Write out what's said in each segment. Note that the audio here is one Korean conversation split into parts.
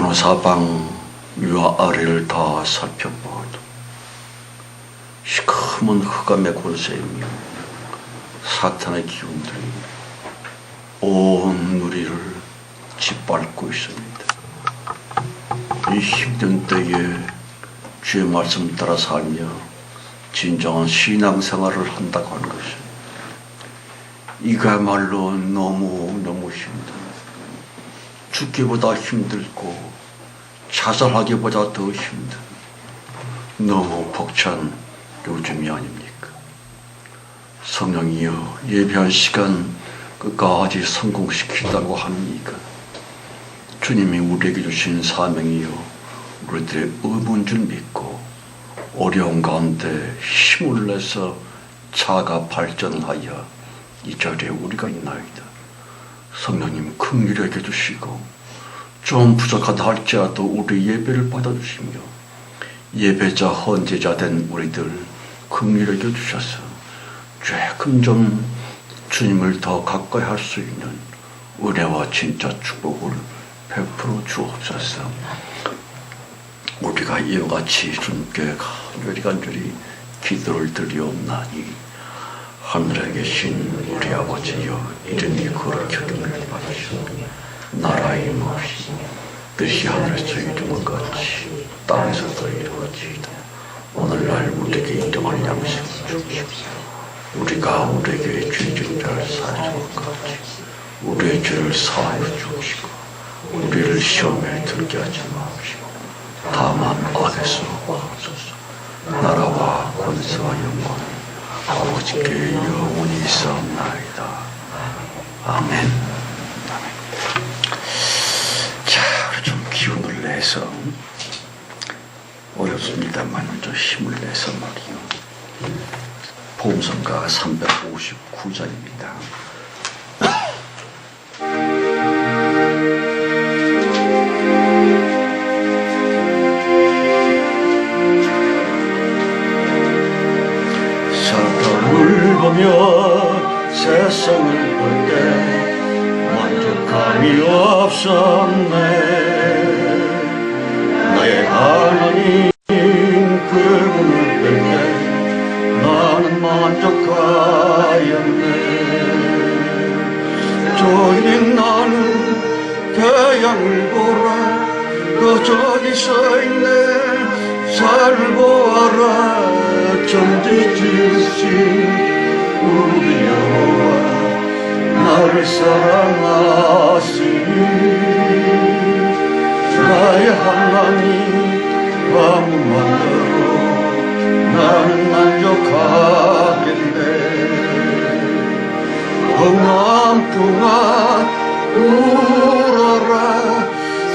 어느 사방 위와 아래를 다 살펴보아도 시커먼 흑암의 권세이며 사탄의 기운들이 온 누리를 짓밟고 있습니다. 이 힘든 때에 주의 말씀 따라 살며 진정한 신앙생활을 한다고 하는 것은 이가말로 너무너무 힘든, 죽기보다 힘들고 자살하기보다 더 힘든 너무 벅찬 요즘이 아닙니까? 성령이여, 예배한 시간 끝까지 성공시킨다고 합니까? 주님이 우리에게 주신 사명이요, 우리들의 의무인 줄 믿고 어려운 가운데 힘을 내서 자가 발전하여 이 자리에 우리가 있나이다. 성령님 긍휼히 여겨주시고 좀 부족하다 할지라도 우리 예배를 받아주시며 예배자 헌제자 된 우리들 긍휼히 여겨주셔서 조금 좀 주님을 더 가까이 할 수 있는 은혜와 진짜 축복을 베풀어 주옵소서. 우리가 이와 같이 주님께 간절히 기도를 드리옵나니 하늘에 계신 우리 아버지여, 이름이 거룩히 여김을 받으시오. 나라의 임하옵시며 뜻이 하늘에서 이루는 것 같이 땅에서도 이루어지이다. 오늘날 우리에게 인정할 양식을 주시옵소서. 우리가 우리에게 죄진 자를 사하여 줄 것 같이 우리의 죄를 사하여 주시고 우리를 시험에 들게 하지 마옵시고 다만 악에서 구하옵소서. 나라와 권세와 영광은 아버지께 영원히 있사옵나이다. 아멘. 자, 우리 좀 기운을 내서, 어렵습니다만 좀 힘을 내서 말이요, 보험성가 359장입니다. 보며 세상을 볼 때 만족감이 없었네. 나의 하나님 그분을 볼 때 나는 만족하였네. 저기 나는 태양을 보라, 그 저기 서있네. 잘 보아라, 천지 지으신 우리 여호와 나를 사랑하시니. 나의 하나님 아무만으로 나는 만족하겠네. 흥남풍아 울어라,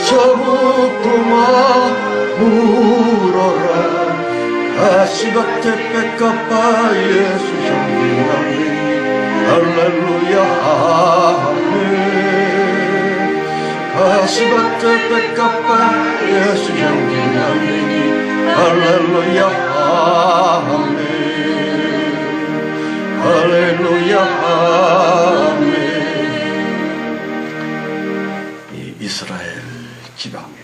서북풍아 울어라. 가시밭에 뺏가빠 예수 형님아멘. 할렐루야 아멘. 가시밭에 뺏가빠 예수 형님아멘. 할렐루야 아멘. 할렐루야 아멘. 이 이스라엘 지방에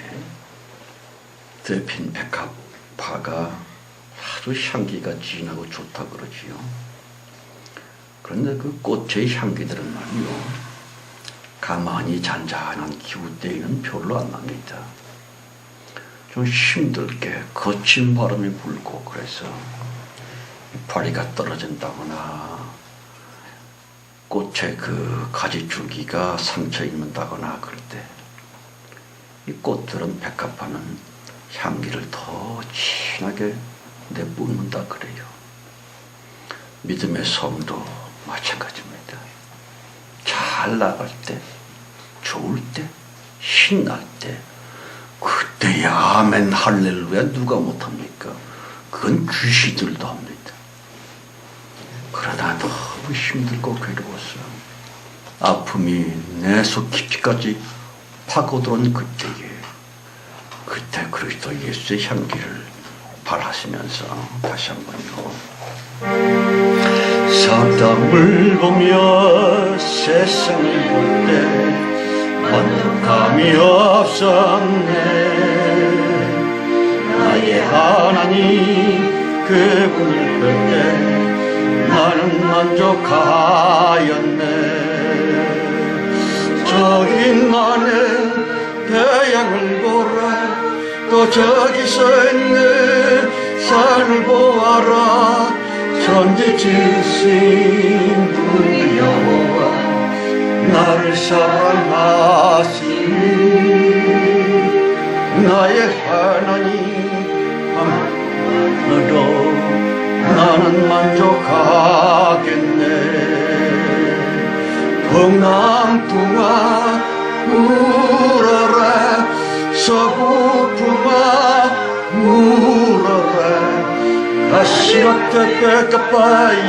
대핀 백합화가 아주 향기가 진하고 좋다 그러지요. 그런데 그 꽃의 향기들은 말이요, 가만히 잔잔한 기후 때에는 별로 안 납니다. 좀 힘들게 거친 바람이 불고 그래서 파리가 떨어진다거나 꽃의 그 가지 줄기가 상처 입는다거나 그럴 때 이 꽃들은, 백합화는 향기를 더 진하게 내뿜는다 그래요. 믿음의 성도 마찬가지입니다. 잘 나갈 때, 좋을 때, 신날 때, 그때야 아멘 할렐루야 누가 못합니까? 그건 귀신들도 합니다. 그러나 너무 힘들고 괴로워서 아픔이 내 속 깊이까지 파고들어온 그때에, 그때 그리스도 예수의 향기를 발하시면서 다시 한번요. 사람을 보며 세상을 볼 때 만족감이 없었네. 하나님 그분을 뵐 때 나는 만족하였네. 저기 나는 태양을 보라 또 저기 서있는 산을 보아라. 천지 지으신 분 여호와 나를 사랑하시니 나의 하나님 하나로 나는 만족하겠네. 동남풍아 울어라 서부풍아 울어라. 가시밭에 백합화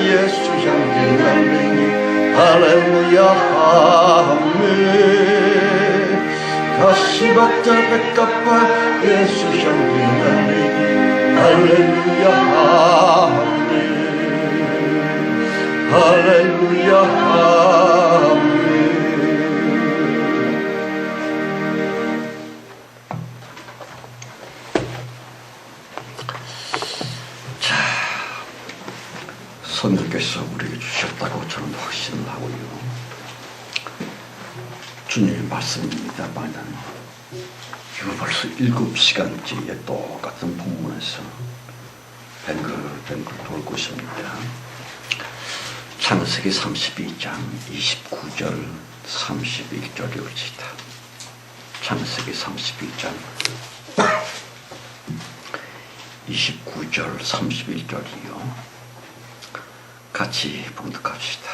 예수 향기 날리니 할렐루야 아멘. 가시밭에 백합화 예수 향기 날리니 할렐루야 아멘. 할렐루야 아멘. 성령께서 우리에게 주셨다고 저는 확신을 하고요. 주님의 말씀입니다만은 이거 벌써 7시간째에 똑같은 본문에서 뱅글뱅글 돌고 있습니다. 창세기 32장 29절 31절이옵시다. 창세기 32장 29절 31절이요. 같이 봉독합시다.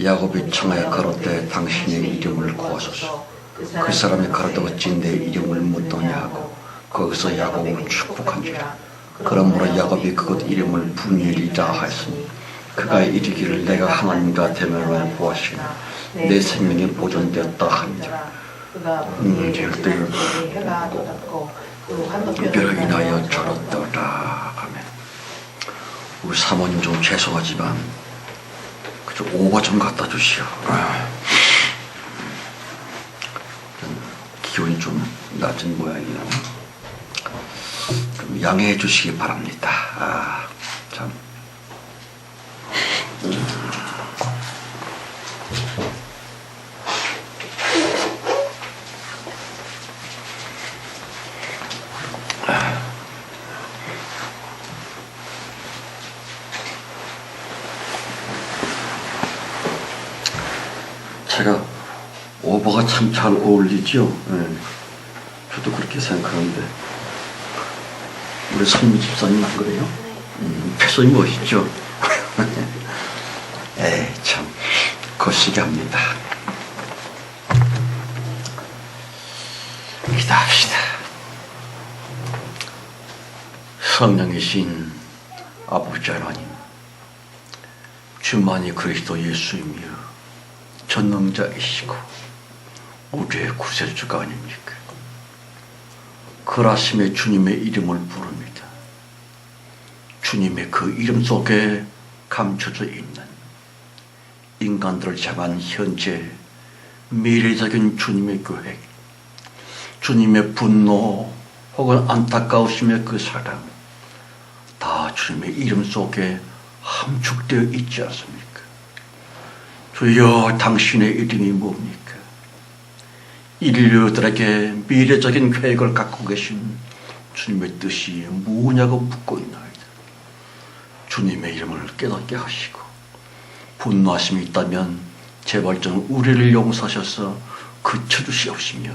야곱이 청하여 가로되 당신의 이름을 구하소서. 그 사람이 가로되 어찌 내 이름을 묻더냐 하고 거기서 야곱을 축복한지라. 그러므로 야곱이 그곳 이름을 분이엘이라 하였으니 그가 이르기를 내가 하나님과 대면을 보았으나 내 생명이 보존되었다 하니라. 절대를 이별을 인하여 저렇더라. 아멘. 우리 사모님 좀 죄송하지만 그저 오버 좀 갖다 주시오. 기온이 좀 낮은 모양이라 좀 양해해 주시기 바랍니다. 참. 제가 오버가 참 잘 어울리죠. 네. 저도 그렇게 생각하는데 우리 선미 집사님 안 그래요? 패션이 멋있죠. 에이 참 거시기 합니다. 기도합시다. 성령이신 아버지 하나님, 주만이 그리스도 예수이며 전능자이시고 우리의 구세주가 아닙니까? 그라심의 주님의 이름을 부릅니다. 주님의 그 이름 속에 감춰져 있는 인간들을 향한 현재 미래적인 주님의 계획, 주님의 분노 혹은 안타까우심의 그 사랑, 다 주님의 이름 속에 함축되어 있지 않습니까? 주여, 당신의 이름이 뭡니까? 인류들에게 미래적인 계획을 갖고 계신 주님의 뜻이 뭐냐고 묻고 있나이다. 주님의 이름을 깨닫게 하시고 분노하심이 있다면 제발 좀 우리를 용서하셔서 그쳐주시옵시며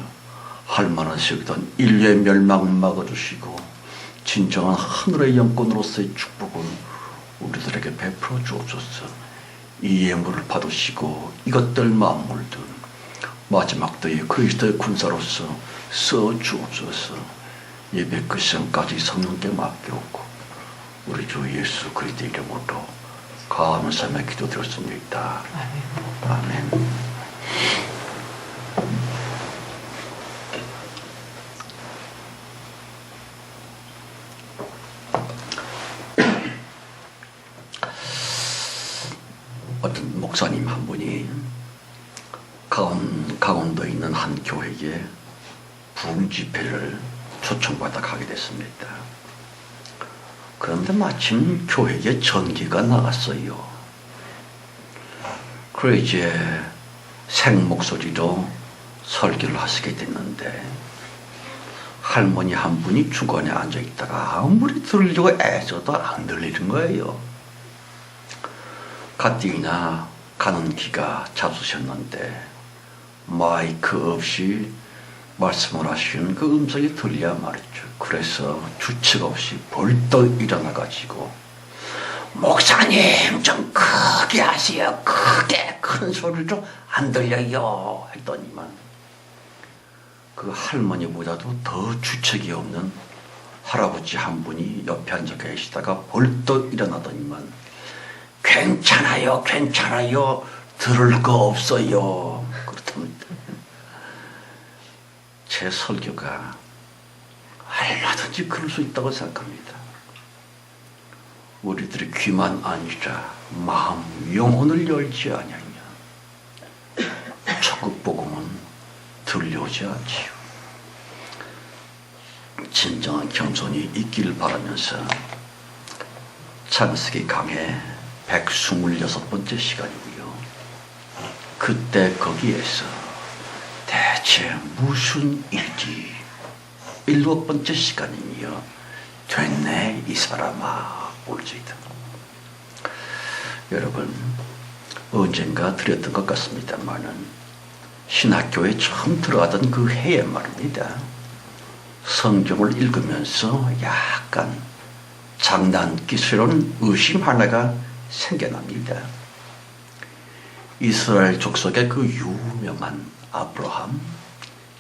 할 만한 세우던 인류의 멸망을 막아주시고 진정한 하늘의 영권으로서의 축복을 우리들에게 베풀어 주옵소서. 이 예물을 받으시고 이것들 만물들 마지막 때에 그리스도의 군사로서 써 주옵소서. 예배 그 시간까지 성령께 맡겨오고 우리 주 예수 그리스도의 이름으로 감사하며 기도드렸습니다. 아멘. 어떤 목사님 한 분이 강원도에 있는 한 교회에 부흥 집회를 초청받아 가게 됐습니다. 그런데 마침 교회에 전기가 나갔어요. 그래 이제 생목소리로 설교를 하시게 됐는데 할머니 한 분이 중간에 앉아있다가 아무리 들으려고 애써도 안 들리는 거예요. 가뜩이나 가는 기가 잡수셨는데 마이크 없이 말씀을 하시는 그 음성이 들려야 말이죠. 그래서 주책 없이 벌떡 일어나가지고 목사님 좀 크게 하세요. 크게 큰 소리로 안 들려요 했더니만 그 할머니보다도 더 주책이 없는 할아버지 한 분이 옆에 앉아 계시다가 벌떡 일어나더니만 괜찮아요 괜찮아요 들을 거 없어요 그렇답니다. 제 설교가 얼마든지 그럴 수 있다고 생각합니다. 우리들의 귀만 아니라 마음 영혼을 열지 아니하냐 천국 복음은 들려오지 않지요. 진정한 겸손이 있기를 바라면서 창세기 강해 126번째 시간이고요. 그때 거기에서 대체 무슨 일이 7번째 시간이며 됐네 이 사람아 올지다. 여러분 언젠가 드렸던 것 같습니다만은 신학교에 처음 들어가던 그 해에 말입니다. 성경을 읽으면서 약간 장난기스러운 의심 하나가 생겨납니다. 이스라엘 족속의 그 유명한 아브라함,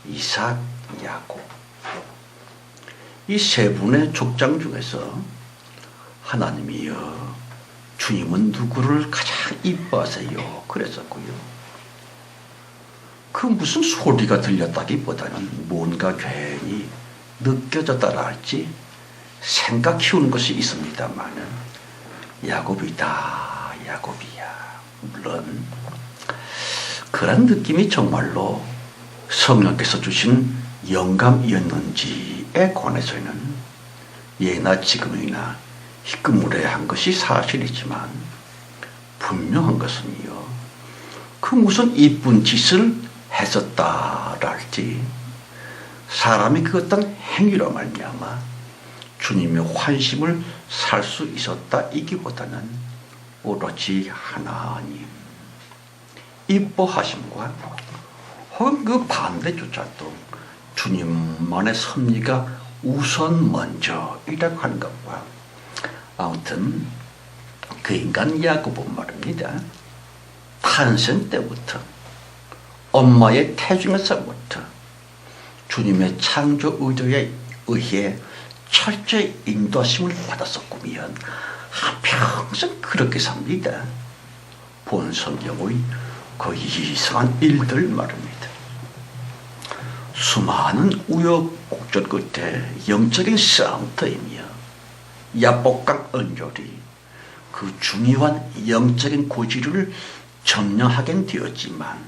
이삭, 야곱 이 세 분의 족장 중에서 하나님이여 주님은 누구를 가장 이뻐하세요 그랬었고요. 그 무슨 소리가 들렸다기보다는 뭔가 괜히 느껴졌다라 할지 생각 키우는 것이 있습니다만은 야곱이다 야곱이야. 물론 그런 느낌이 정말로 성령께서 주신 영감이었는지에 관해서는 예나 지금이나 희끄무레한 것이 사실이지만 분명한 것은요. 그 무슨 이쁜 짓을 했었다랄지 사람이 그 어떤 행위로 말미암아 주님의 환심을 살 수 있었다 이기보다는 오로지 하나님 이뻐하심과 혹은 그 반대조차도 주님만의 섭리가 우선 먼저이라고 하는 것과 아무튼 그 인간 야곱은 말입니다. 탄생 때부터 엄마의 태중에서부터 주님의 창조 의도에 의해 철저히 인도하심을 받았었구면 한평생 그렇게 삽니다. 본 성경의 그 이상한 일들 말입니다. 수많은 우여곡절 끝에 영적인 싸움터이며 야복강 언저리 그 중요한 영적인 고지를 점령하게 되었지만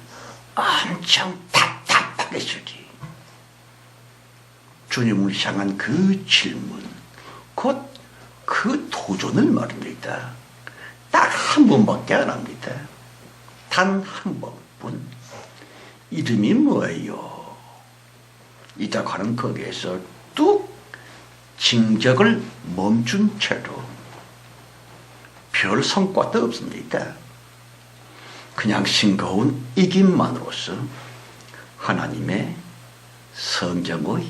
엄청 답답하겠으리. 주님을 향한 그 질문 곧 그 도전을 말입니다. 딱 한 번밖에 안 합니다. 단 한 번뿐. 이름이 뭐예요? 이따 가는 거기에서 뚝 징적을 멈춘 채로 별 성과도 없습니다. 그냥 싱거운 이김만으로서 하나님의 성경의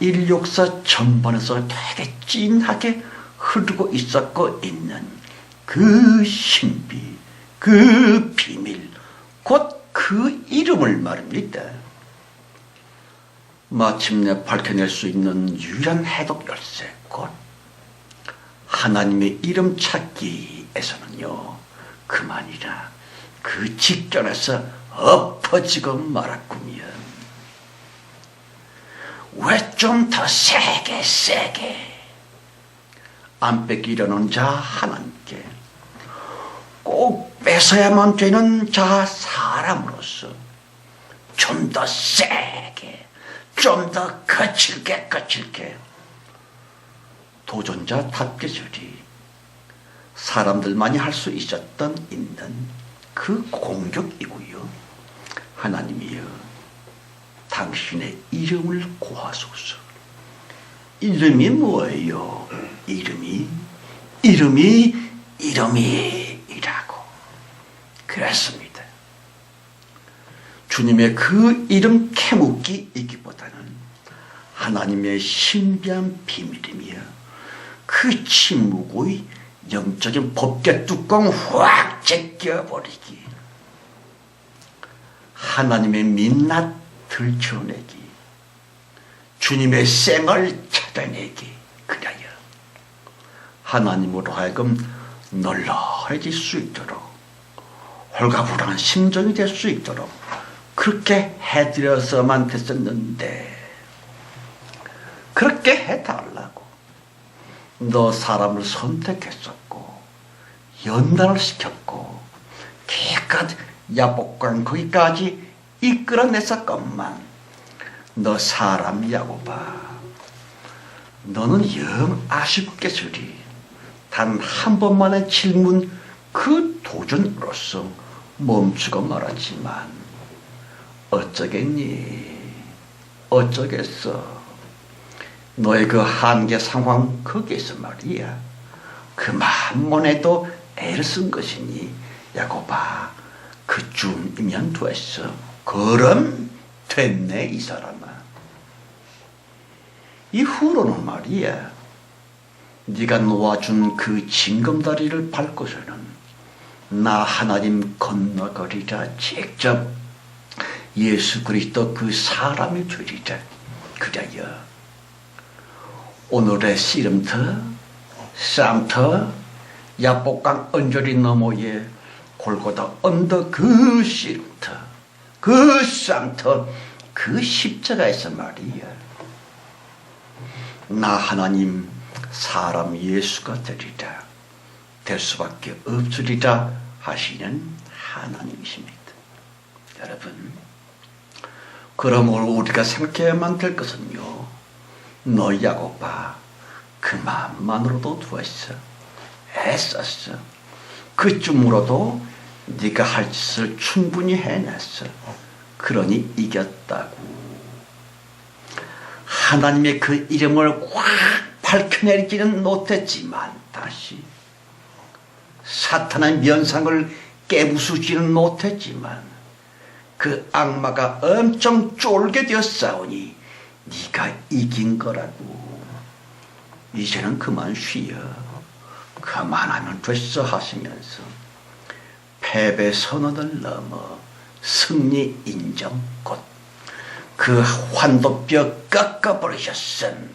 인력사 전반에서 되게 진하게 흐르고 있었고 있는 그 신비, 그 비밀, 곧 그 이름을 말입니다. 마침내 밝혀낼 수 있는 유일한 해독 열쇠, 곧 하나님의 이름 찾기에서는요, 그만이라 그 직전에서 엎어지고 말았구면 왜 좀 더 세게 안 뺏기려는 자 하나님께 꼭 뺏어야만 되는 자 사람으로서 좀 더 세게 좀 더 거칠게 도전자답게 저리 사람들만이 할 수 있는 그 공격이고요. 하나님이여, 당신의 이름을 구하소서. 이름이 뭐예요? 이름이라고 그랬습니다. 주님의 그 이름 캐묻기이기보다는 하나님의 신비한 비밀이며 그 침묵의 영적인 법계 뚜껑 확 제껴버리기, 하나님의 민낯 들춰내기, 주님의 생을 찾아내기, 그래야 하나님으로 하여금 널널해질 수 있도록, 홀가분한 심정이 될 수 있도록 그렇게 해드려서만 됐었는데, 그렇게 해달라고 너 사람을 선택했었고 연단을 시켰고 기껏 야복강 거기까지 이끌어냈었건만, 너 사람 야곱아, 너는 영 아쉽게서리 단 한 번만의 질문 그 도전으로서 멈추고 말았지만 어쩌겠니? 어쩌겠어? 너의 그 한계 상황 거기에서 말이야, 그만만 해도 애를 쓴 것이니 야곱아, 그쯤이면 됐어. 그럼 됐네 이 사람아. 이후로는 말이야, 네가 놓아준 그 징검다리를 밟고서는 나 하나님 건너거리라 직접 예수 그리스도 그 사람이 되리라. 그래야 오늘의 씨름터, 쌈터, 야복강 언저리 너머에 골고다 언덕 그 씨름터, 그 쌈터, 그 십자가에서 말이야, 나 하나님 사람 예수가 되리라, 될 수밖에 없으리라 하시는 하나님이십니다. 여러분, 그러므로 우리가 생각해야만 될 것은요, 너 야곱아, 그만만으로도 됐어. 애썼어. 그쯤으로도 네가 할 짓을 충분히 해냈어. 그러니 이겼다고. 하나님의 그 이름을 확 밝혀내지는 못했지만 다시 사탄의 면상을 깨부수지는 못했지만 그 악마가 엄청 쫄게 되었사오니 네가 이긴 거라고. 이제는 그만 쉬어. 그만하면 됐어 하시면서 패배 선언을 넘어 승리 인정, 곧 그 환도뼈 깎아버리셨음.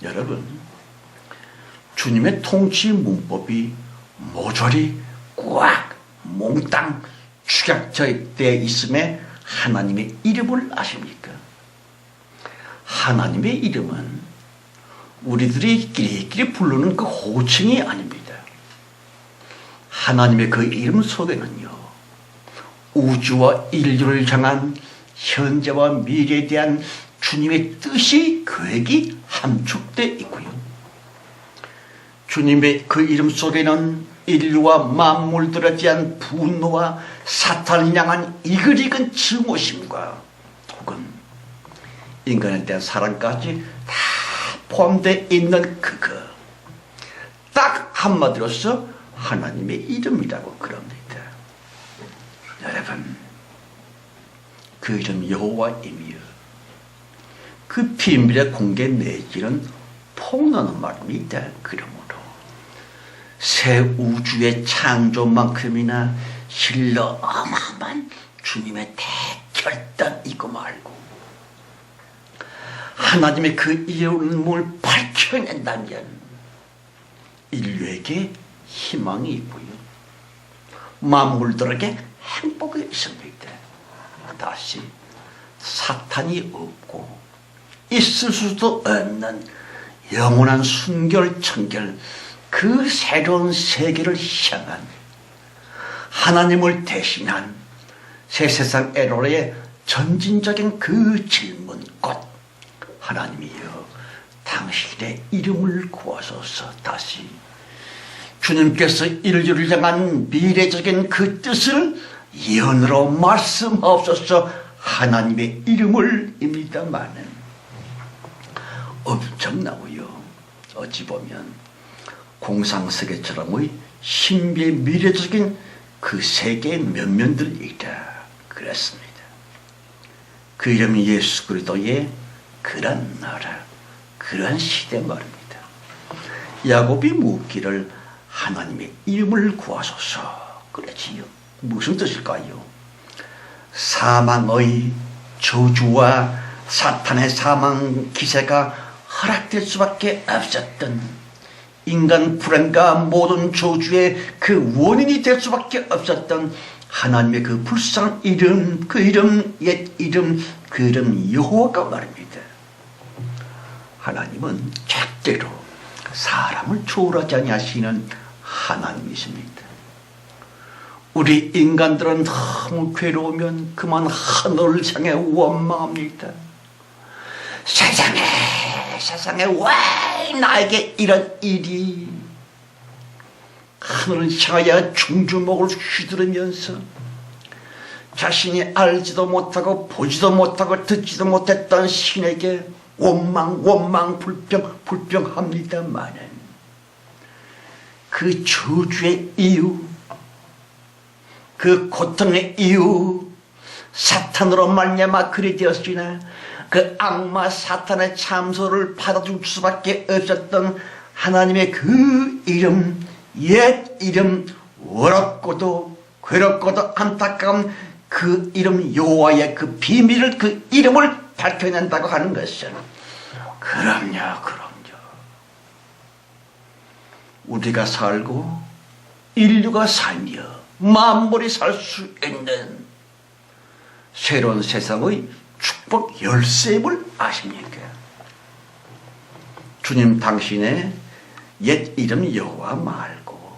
여러분, 주님의 통치 문법이 모조리 꽉 몽땅 축약되어 있음에 하나님의 이름을 아십니까? 하나님의 이름은 우리들이 끼리끼리 부르는 그 호칭이 아닙니다. 하나님의 그 이름 속에는요, 우주와 인류를 향한 현재와 미래에 대한 주님의 뜻이, 계획이 함축되어 있고요, 주님의 그 이름 속에는 인류와 만물들에 대한 분노와 사탄을 향한 이글이글 증오심과 혹은 인간에 대한 사랑까지 다 포함되어 있는 그거, 딱 한마디로서 하나님의 이름이라고 그럽니다. 여러분, 그 이름 여호와이며 그 비밀의 공개 내지는 폭로하는 말입니다. 그러므로 새 우주의 창조만큼이나 실러 어마어마한 주님의 대결단이고 말고 하나님의 그 이름을 밝혀낸다면 인류에게 희망이 있고요, 만물들에게 행복이 있습니다. 다시 사탄이 없고 있을 수도 없는 영원한 순결 청결, 그 새로운 세계를 향한 하나님을 대신한 새 세상 에로의 전진적인 그 질문, 곧 하나님이여 당신의 이름을 구하소서. 다시 주님께서 인류를 향한 미래적인 그 뜻을 예언으로 말씀하옵소서. 하나님의 이름을 입니다마는 엄청나고요. 어찌 보면 공상세계처럼의 신비의 미래적인 그 세계의 면면들이다. 그렇습니다. 그 이름이 예수 그리스도의 그런 나라, 그런 시대 말입니다. 야곱이 묻기를 하나님의 이름을 구하소서 그랬지요. 무슨 뜻일까요? 사망의 저주와 사탄의 사망 기세가 허락될 수밖에 없었던, 인간 불행과 모든 저주의 그 원인이 될 수밖에 없었던 하나님의 그 불쌍한 이름, 그 이름, 옛 이름, 그 이름 여호와가 말입니다. 하나님은 절대로 사람을 초월하지 아니하시는 하나님이십니다. 우리 인간들은 너무 괴로우면 그만 하늘을 향해 원망합니다. 세상에 왜 나에게 이런 일이. 하늘을 향하여 중주목을 휘두르면서 자신이 알지도 못하고 보지도 못하고 듣지도 못했던 신에게 원망 불평합니다마는 그 저주의 이유, 그 고통의 이유, 사탄으로 말미암아 그리 되었으나 그 악마 사탄의 참소를 받아줄 수밖에 없었던 하나님의 그 이름, 옛 이름, 어렵고도 괴롭고도 안타까운 그 이름 여호와의 그 비밀을, 그 이름을 밝혀낸다고 하는 것은, 그럼요. 우리가 살고 인류가 살며 만물이 살 수 있는 새로운 세상의 축복 열쇠임을 아십니까? 주님 당신의 옛 이름 여호와 말고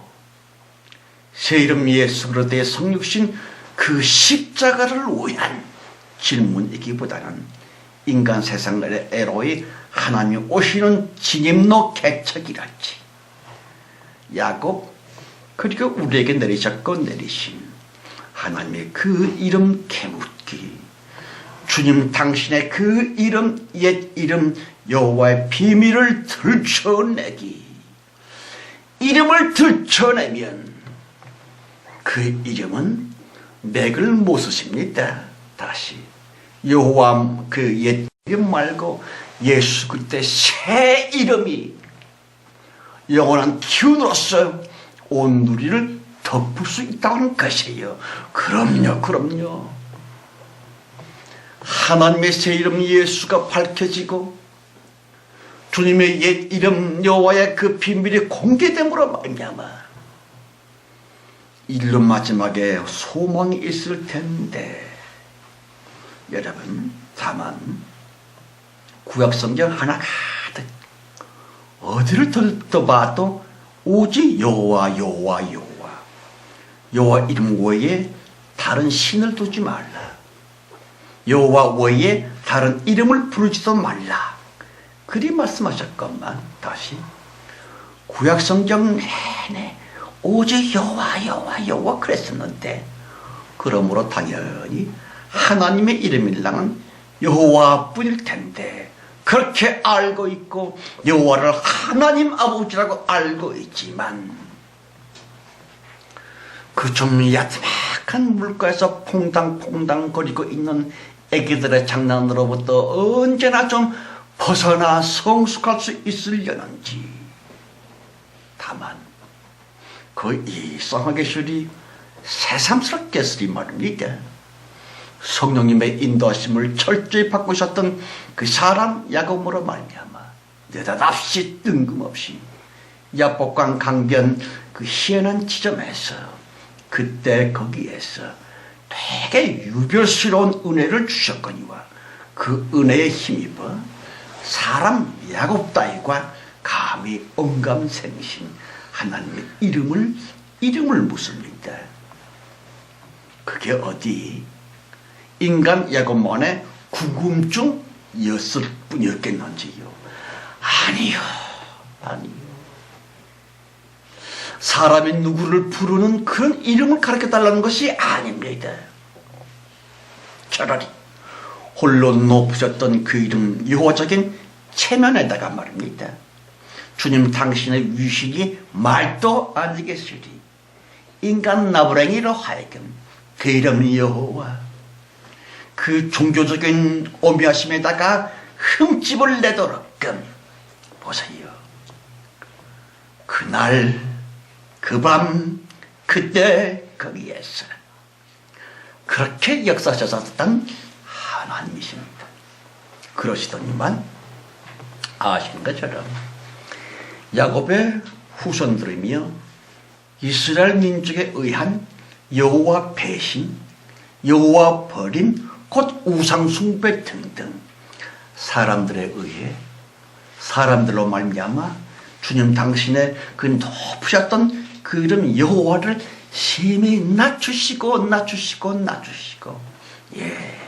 새 이름 예수 그리스도의 성육신 그 십자가를 위한 질문이기보다는 인간 세상의 애로이 하나님이 오시는 진입로 개척이랄지, 야곱 그리고 우리에게 내리셨고 내리신 하나님의 그 이름 캐묻기, 주님 당신의 그 이름, 옛 이름 여호와의 비밀을 들춰내기. 이름을 들춰내면 그 이름은 맥을 못 쓰십니다. 다시 여호와 그 옛 이름 말고 예수 그리스도의 새 이름이 영원한 기운으로서 온 누리를 덮을 수 있다는 것이에요. 그럼요. 하나님의 새 이름 예수가 밝혀지고 주님의 옛 이름 여호와의 그 비밀이 공개됨으로 말미암아 인류 마지막에 소망이 있을 텐데, 여러분, 다만 구약성경 하나 가득 어디를 들떠봐도 오직 여호와 이름 외에 다른 신을 두지 말라, 여호와 외에 다른 이름을 부르지도 말라, 그리 말씀하셨건만 다시 구약성경 내내 오직 여호와 그랬었는데, 그러므로 당연히 하나님의 이름일랑은 여호와뿐일 텐데, 그렇게 알고 있고 여호와를 하나님 아버지라고 알고 있지만 그 좀 야트막한 물가에서 퐁당퐁당 거리고 있는 애기들의 장난으로부터 언제나 좀 벗어나 성숙할 수 있으려는지, 다만 그 이상하게 쓰리 새삼스럽게 쓰리 말입니다. 성령님의 인도하심을 철저히 받고 있었던 그 사람 야곱으로 말미암아 느닷없이 뜬금없이 야복강 강변 그 희한한 지점에서 그때 거기에서 되게 유별스러운 은혜를 주셨거니와 그 은혜에 힘입어 사람 야곱 따위가 감히 언감생신 하나님의 이름을 묻습니다. 그게 어디 인간 야곱만의 궁금증이었을 뿐이었겠는지요. 아니요, 아니요. 사람이 누구를 부르는 그런 이름을 가르쳐달라는 것이 아닙니다. 차라리 홀로 높으셨던 그 이름 여호와적인 체면에다가 말입니다. 주님 당신의 위신이 말도 안 되겠으리 인간 나부랭이로 하여금 그 이름 여호와, 그 종교적인 오묘하심에다가 흠집을 내도록끔 보세요. 그날 그 밤 그때 거기에서 그렇게 역사하셨던 하나님이십니다. 그러시더니만 아시는 것처럼 야곱의 후손들이며 이스라엘 민족에 의한 여호와 배신, 여호와 버림, 곧 우상 숭배 등등 사람들에 의해 사람들로 말미암아 주님 당신의 그 높으셨던 그 이름 여호와를 심히 낮추시고 예,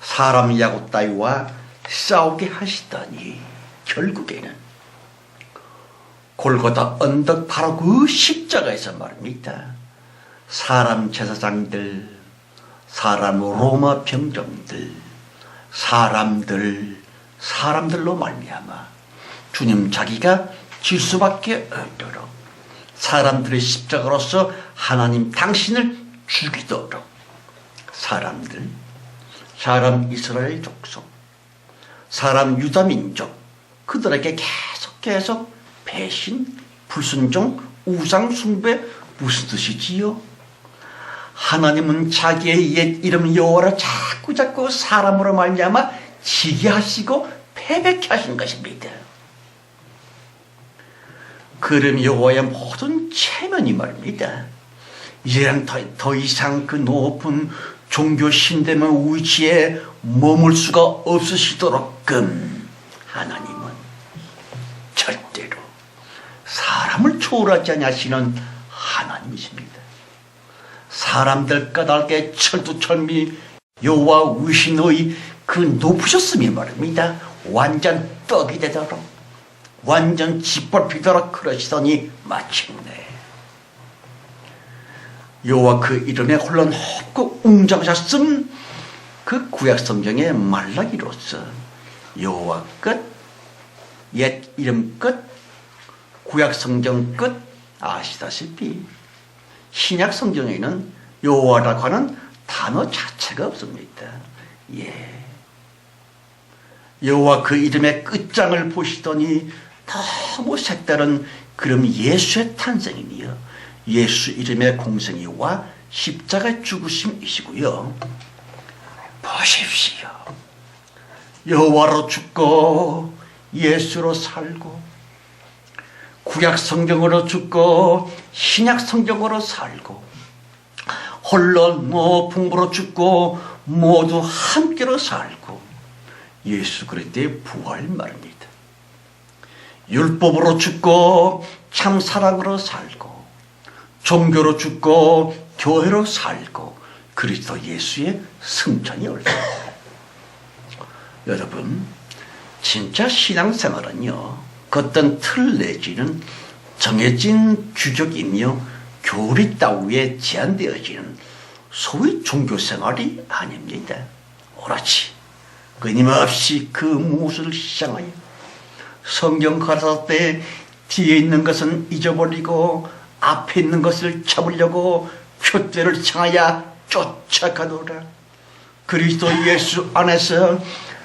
사람 야곱 따위와 싸우게 하시더니 결국에는 골고다 언덕 바로 그 십자가에서 말입니다. 사람 제사장들, 사람 로마 병정들, 사람들로 말미암아 주님 자기가 질 수밖에 없도록 사람들의 십자가로서 하나님 당신을 죽이도록 사람 이스라엘 족속, 사람 유다 민족 그들에게 계속 배신, 불순종, 우상 숭배 무슨 뜻이지요? 하나님은 자기의 옛 이름 여호와를 자꾸 사람으로 말미암아 지게 하시고 패배케 하신 것입니다. 그 이름 여호와의 모든 체면이 말입니다. 이제는 더 이상 그 높은 종교 신대의 위치에 머물 수가 없으시도록끔 하나님은 절대로 사람을 초월하지 아니하시는 하나님이십니다. 사람들 까닭에 철두철미 여호와 위신의 그 높으셨음이 말입니다. 완전 떡이 되도록, 완전 짓밟히도록 그러시더니 마침내 여호와 그 이름에 홀로 높고 웅장하셨음, 그 구약 성경의 말라기로서 여호와 끝, 옛 이름 끝, 구약 성경 끝 아시다시피 신약 성경에는 여호와라고 하는 단어 자체가 없습니다. 예. 여호와 그 이름의 끝장을 보시더니 너무 색다른 그럼 예수의 탄생이며 예수 이름의 공생이와 십자가 죽으심이시고요. 보십시오. 여호와로 죽고 예수로 살고 구약 성경으로 죽고 신약 성경으로 살고 홀로 높은 곳으로 죽고 모두 함께로 살고 예수 그리스도의 부활 말입니다. 율법으로 죽고 참 사랑으로 살고 종교로 죽고 교회로 살고 그리스도 예수의 승천이 옳습니다. 여러분, 진짜 신앙생활은요, 그 어떤 틀 내지는 정해진 규격이며 교리 따위에 제한되어지는 소위 종교생활이 아닙니다. 오로지 끊임없이 그 무엇을 시장하여 성경 가르칠 때 뒤에 있는 것은 잊어버리고 앞에 있는 것을 잡으려고 표대를 향하여 쫓아가노라. 그리스도 예수 안에서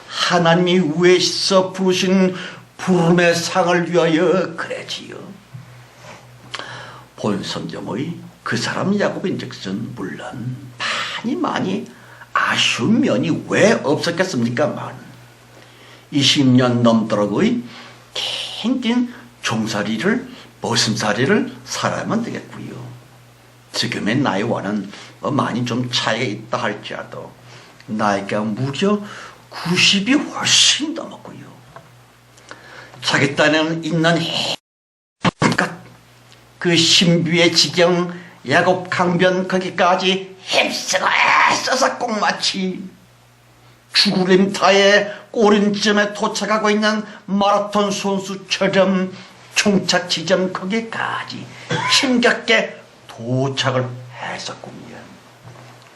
하나님이 위에서 부르신 부름의 상을 위하여 그래지요. 본 성경의 그 사람 야곱인즉슨 물론 많이 아쉬운 면이 왜 없었겠습니까만 20년 넘도록의 긴긴 종살이를 머슴살이를 살아야만 되겠고요. 지금의 나이와는 많이 좀 차이가 있다 할지라도 나이가 무려 90이 훨씬 넘었고요. 자기 딴에는 있는 그 신비의 지경 야곱 강변 거기까지 힘쓰고 애써서 꼭 마치 죽으림타의 꼬림쯤에 도착하고 있는 마라톤 선수처럼 종착 지점 거기까지 힘겹게 도착을 했었군요.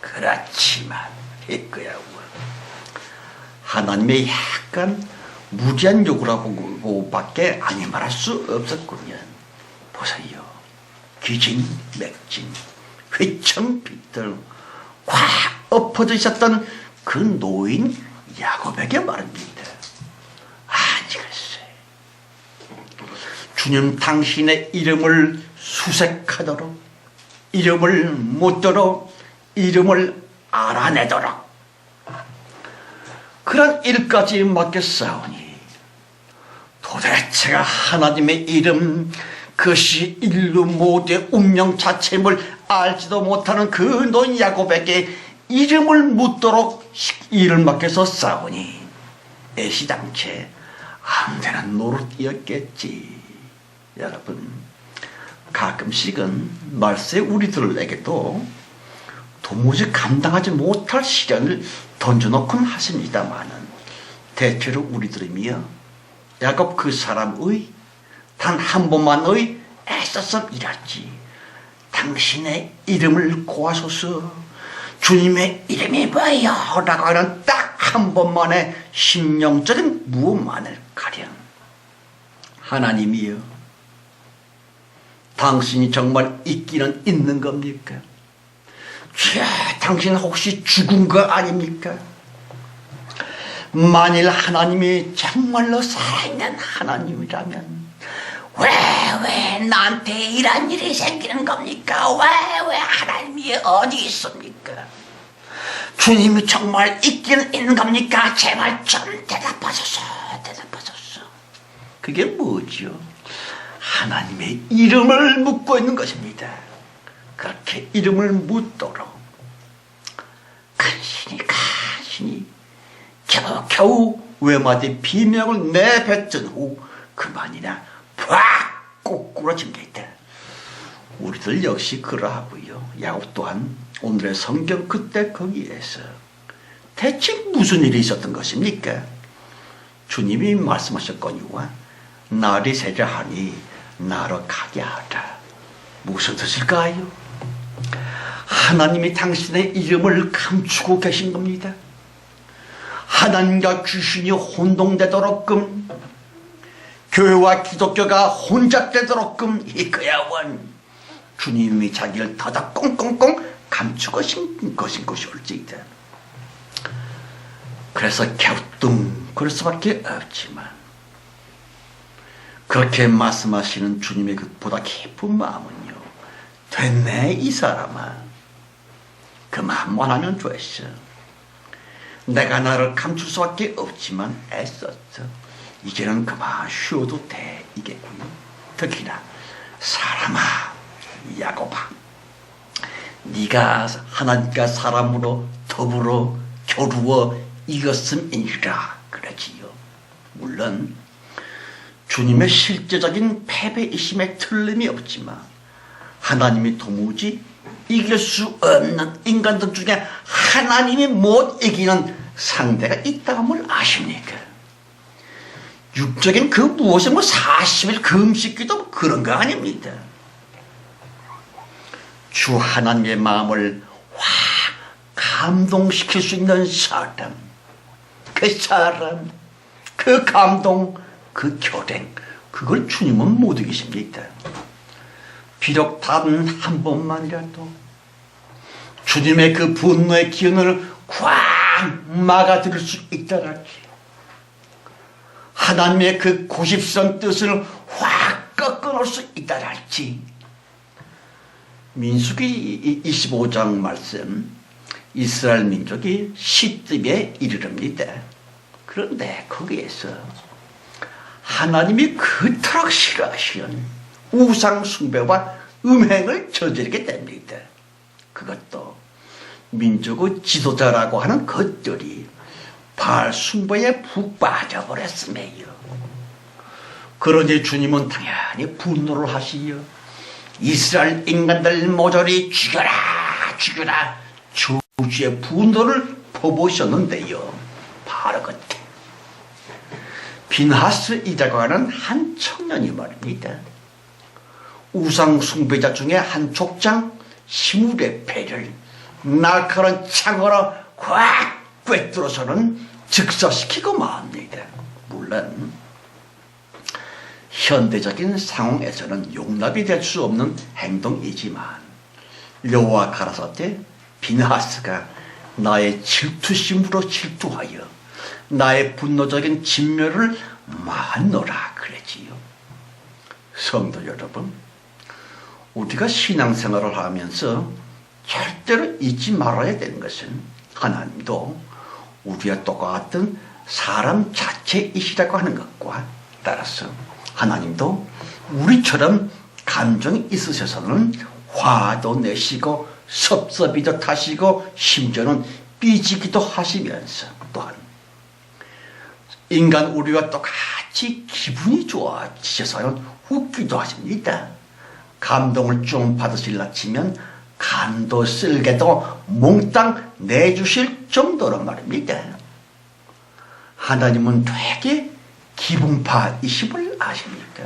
그렇지만 이거야 하나님의 약간 무지한 요구라고밖에 아니 말할 수 없었군요. 보세요. 기진, 맥진, 휘청빛들 꽉 엎어져 있었던 그 노인 야곱에게 말입니다. 아니 글쎄 주님 당신의 이름을 수색하도록 이름을 묻도록 이름을 알아내도록 그런 일까지 맡겼사오니 도대체가 하나님의 이름 그것이 인류 모두의 운명 자체임을 알지도 못하는 그 노인 야곱에게 이름을 묻도록 일을 맡겨서 싸우니 애시당체 아무데나 노릇이었겠지. 여러분 가끔씩은 말세 우리들에게도 도무지 감당하지 못할 시련을 던져놓곤 하십니다마는 대체로 우리들이며 야곱 그 사람의 단 한 번만의 애써서 일하지 당신의 이름을 고하소서 주님의 이름이 뭐요? 라고 하는 딱 한 번만의 심령적인 무엇만을 가령 하나님이여 당신이 정말 있기는 있는 겁니까? 당신 혹시 죽은 거 아닙니까? 만일 하나님이 정말로 살아있는 하나님이라면 왜 나한테 이런 일이 생기는 겁니까? 왜 하나님이 어디 있습니까? 주님이 정말 있기는 있는 겁니까? 제발 좀 대답하소서. 그게 뭐죠? 하나님의 이름을 묻고 있는 것입니다. 그렇게 이름을 묻도록 간신히 겨우 외마디 비명을 내뱉은 후 그만이나 팍 꼬꾸라진 게 있다. 우리들 역시 그러하고요. 야곱 또한 오늘의 성경 그때 거기에서 대체 무슨 일이 있었던 것입니까? 주님이 말씀하셨거니와 날이 새자하니 나로 가게 하라. 무슨 뜻일까요? 하나님이 당신의 이름을 감추고 계신 겁니다. 하나님과 귀신이 혼동되도록끔 교회와 기독교가 혼잡되도록끔 이거야 원 주님이 자기를 더더 꽁꽁꽁 감추고 신 것인 것이 올지이다. 그래서 갸우뚱 그럴 수밖에 없지만 그렇게 말씀하시는 주님의 그 보다 깊은 마음은요. 됐네 이 사람아. 그 마음만 하면 됐어. 내가 나를 감출 수밖에 없지만 애썼어. 이제는 그만 쉬어도 돼 이겠군요. 특히나 사람아 야곱아 네가 하나님과 사람으로 더불어 겨루어 이겼음이니라 그러지요. 물론 주님의 실제적인 패배이심에 틀림이 없지만 하나님이 도무지 이길 수 없는 인간들 중에 하나님이 못 이기는 상대가 있다함을 아십니까? 육적인 그 무엇이 40일 금식기도 그런 거 아닙니다. 주 하나님의 마음을 확 감동시킬 수 있는 사람, 그 감동, 그 교댕, 그걸 주님은 못 이기십니다. 비록 단 한 번만이라도 주님의 그 분노의 기운을 꽉 막아들일 수 있다랄지 하나님의 그 고집스러운 뜻을 확 꺾어놓을 수 있다랄지 민수기 25장 말씀 이스라엘 민족이 시집에 이르릅니다. 그런데 거기에서 하나님이 그토록 싫어하시는 우상 숭배와 음행을 저지르게 됩니다. 그것도 민족의 지도자라고 하는 것들이 바알 숭배에 푹 빠져버렸음에요. 그러니 주님은 당연히 분노를 하시요. 이스라엘 인간들 모조리 죽여라 저주의 분노를 퍼부으셨는데요. 바로 그때 비나하스이라고 하는 한 청년이 말입니다. 우상 숭배자 중에 한 족장 시므리의 배를 날카로운 창으로 꽉 꿰뚫어서는 즉사시키고 맙니다. 물론 현대적인 상황에서는 용납이 될 수 없는 행동이지만 여호와 가라사대 비나하스가 나의 질투심으로 질투하여 나의 분노적인 진멸을 막노라 그랬지요. 성도 여러분, 우리가 신앙생활을 하면서 절대로 잊지 말아야 되는 것은 하나님도 우리와 똑같은 사람 자체이시라고 하는 것과 따라서 하나님도 우리처럼 감정이 있으셔서는 화도 내시고 섭섭이도 타시고 심지어는 삐지기도 하시면서 또한 인간 우리와 똑같이 기분이 좋아지셔서는 웃기도 하십니다. 감동을 좀 받으실라 치면 간도 쓸게도 몽땅 내주실 정도로 말입니다. 하나님은 되게 기분파이심을 아십니까?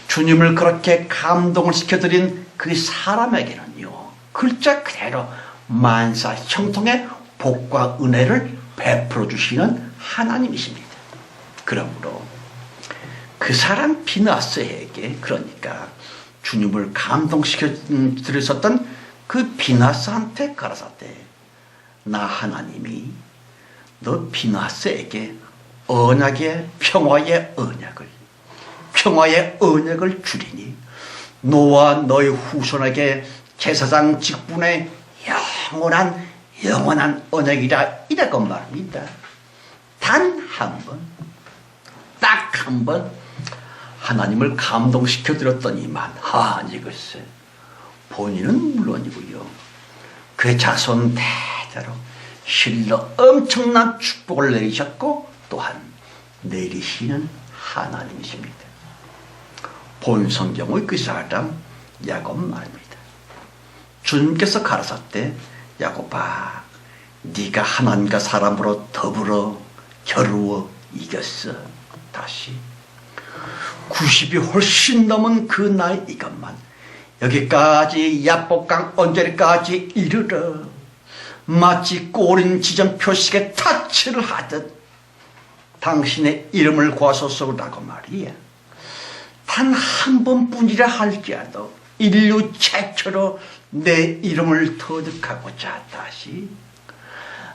주님을 그렇게 감동을 시켜드린 그 사람에게는요, 글자 그대로 만사 형통의 복과 은혜를 베풀어 주시는 하나님이십니다. 그러므로 그 사람 비나스에게, 그러니까 주님을 감동시켜 드렸었던 그 비나스한테 가라사대 나 하나님이 너 비나스에게 언약의 평화의 언약을 주리니 너와 너의 후손에게 제사장 직분의 영원한 언약이라 이라고 말합니다. 단 한 번, 딱 한 번 하나님을 감동시켜 드렸더니만 아니 글쎄 본인은 물론이고요, 그의 자손 대대로 실로 엄청난 축복을 내리셨고 또한 내리시는 하나님이십니다. 본 성경의 그 사람 야곱 말입니다. 주님께서 가라사대 야곱아 네가 하나님과 사람으로 더불어 겨루어 이겼어. 다시 90이 훨씬 넘은 그 나이 이것만 여기까지 야복강 언저리까지 이르러 마치 꼬린 지점 표식에 타치를 하듯 당신의 이름을 구하소서라고 말이야. 단 한 번뿐이라 할지라도 인류 최초로 내 이름을 터득하고자 다시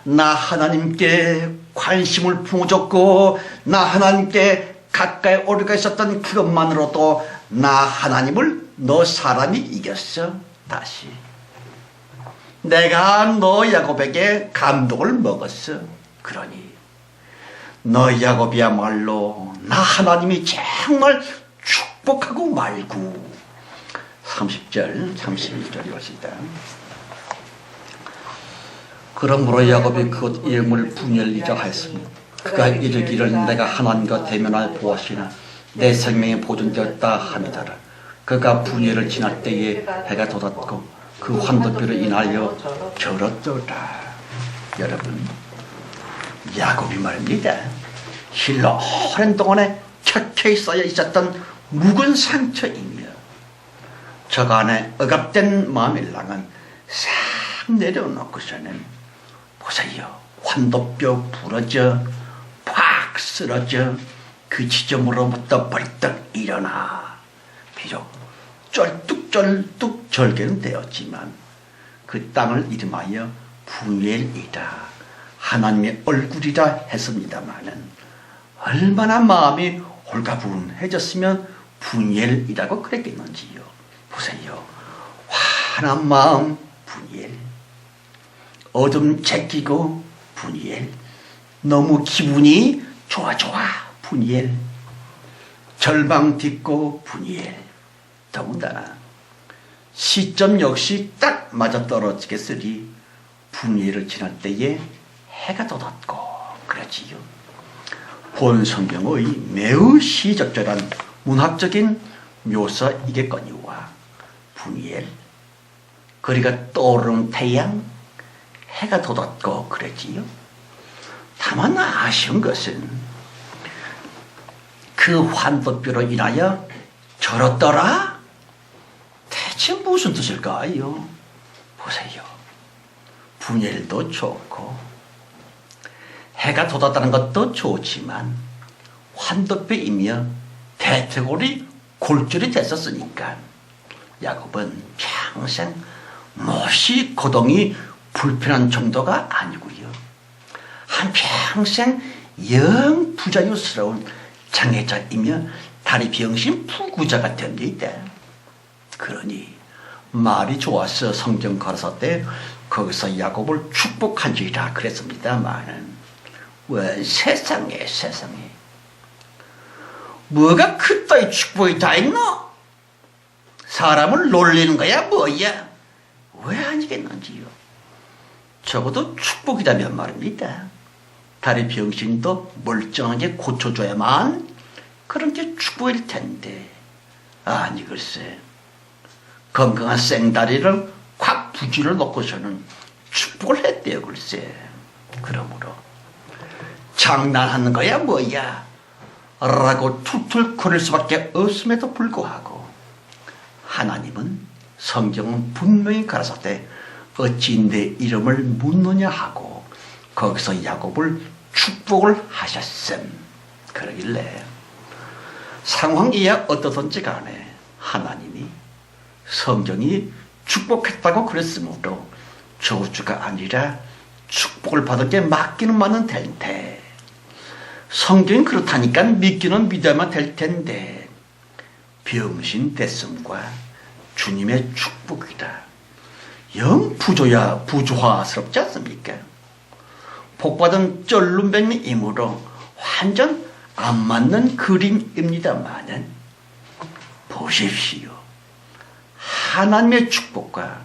나 하나님께 관심을 품어줬고 나 하나님께 가까이 오르가 있었던 그것만으로도 나 하나님을 너 사람이 이겼어. 다시 내가 너 야곱에게 감동을 먹었어. 그러니 너 야곱이야말로 나 하나님이 정말 축복하고 말고. 30절 31절 이것이다. 그러므로 야곱이 그 이름을 분열이라 하였습니다. 그가 이르기를 내가 하나님과 대면할 보았으나 내 생명이 보존되었다 함이더라. 그가 분열을 지날 때에 해가 돋았고 그 환도뼈로 인하여 절었더라. 여러분, 야곱이 말입니다. 실로 오랜 동안에 켜켜이 쌓여 있었던 묵은 상처이며 저간에 억압된 마음일랑은 싹 내려놓고서는 보세요. 환도뼈 부러져 팍 쓰러져 그 지점으로부터 벌떡 일어나 비록 쩔뚝쩔뚝 절개는 되었지만 그 땅을 이름하여 부엘이라 하나님의 얼굴이라 했습니다마는 얼마나 마음이 홀가분해졌으면 분엘이라고 그랬겠는지요. 보세요. 환한 마음 분엘, 어둠 제끼고 분엘, 너무 기분이 좋아 분엘, 절망 딛고 분엘. 더군다나 시점 역시 딱 맞아떨어지겠으리 분엘을 지날 때에 해가 돋았고 그러지요. 본 성경의 매우 시적절한 문학적인 묘사이겠거니와 분이엘, 그리가 떠오르는 태양, 해가 돋았고 그랬지요. 다만 아쉬운 것은 그 환도뼈로 인하여 절었더라? 대체 무슨 뜻일까요? 보세요. 분열도 좋고 해가 돋았다는 것도 좋지만 환도뼈이며 대퇴골이 골절이 됐었으니까 야곱은 평생 몹시 고동이 불편한 정도가 아니고요. 한평생 영 부자유스러운 장애자이며 다리 병신 부구자가 됩니다. 그러니 말이 좋아서 성경 가라사 때 거기서 야곱을 축복한지라 그랬습니다만은 왜 세상에 뭐가 그따위 축복이 다 있노? 사람을 놀리는 거야 뭐야? 왜 아니겠는지요? 적어도 축복이라면 말입니다. 다리 병신도 멀쩡하게 고쳐줘야만 그런 게 축복일 텐데 아니 글쎄 건강한 생다리를 콱 부지를 놓고서는 축복을 했대요 글쎄. 그러므로 장난하는 거야 뭐야 라고 툴툴거릴 수밖에 없음에도 불구하고 하나님은 성경은 분명히 가라사대 어찌 내 이름을 묻느냐 하고 거기서 야곱을 축복을 하셨음. 그러길래 상황이야 어떠든지 간에 하나님이 성경이 축복했다고 그랬으므로 저주가 아니라 축복을 받을 게 맞기는 맞는 텐데 성경이 그렇다니까 믿기는 믿어야만 될 텐데 병신 됐음과 주님의 축복이라 영 부조화스럽지 않습니까? 복받은 쩔눈뱅이이므로 완전 안 맞는 그림입니다만은 보십시오. 하나님의 축복과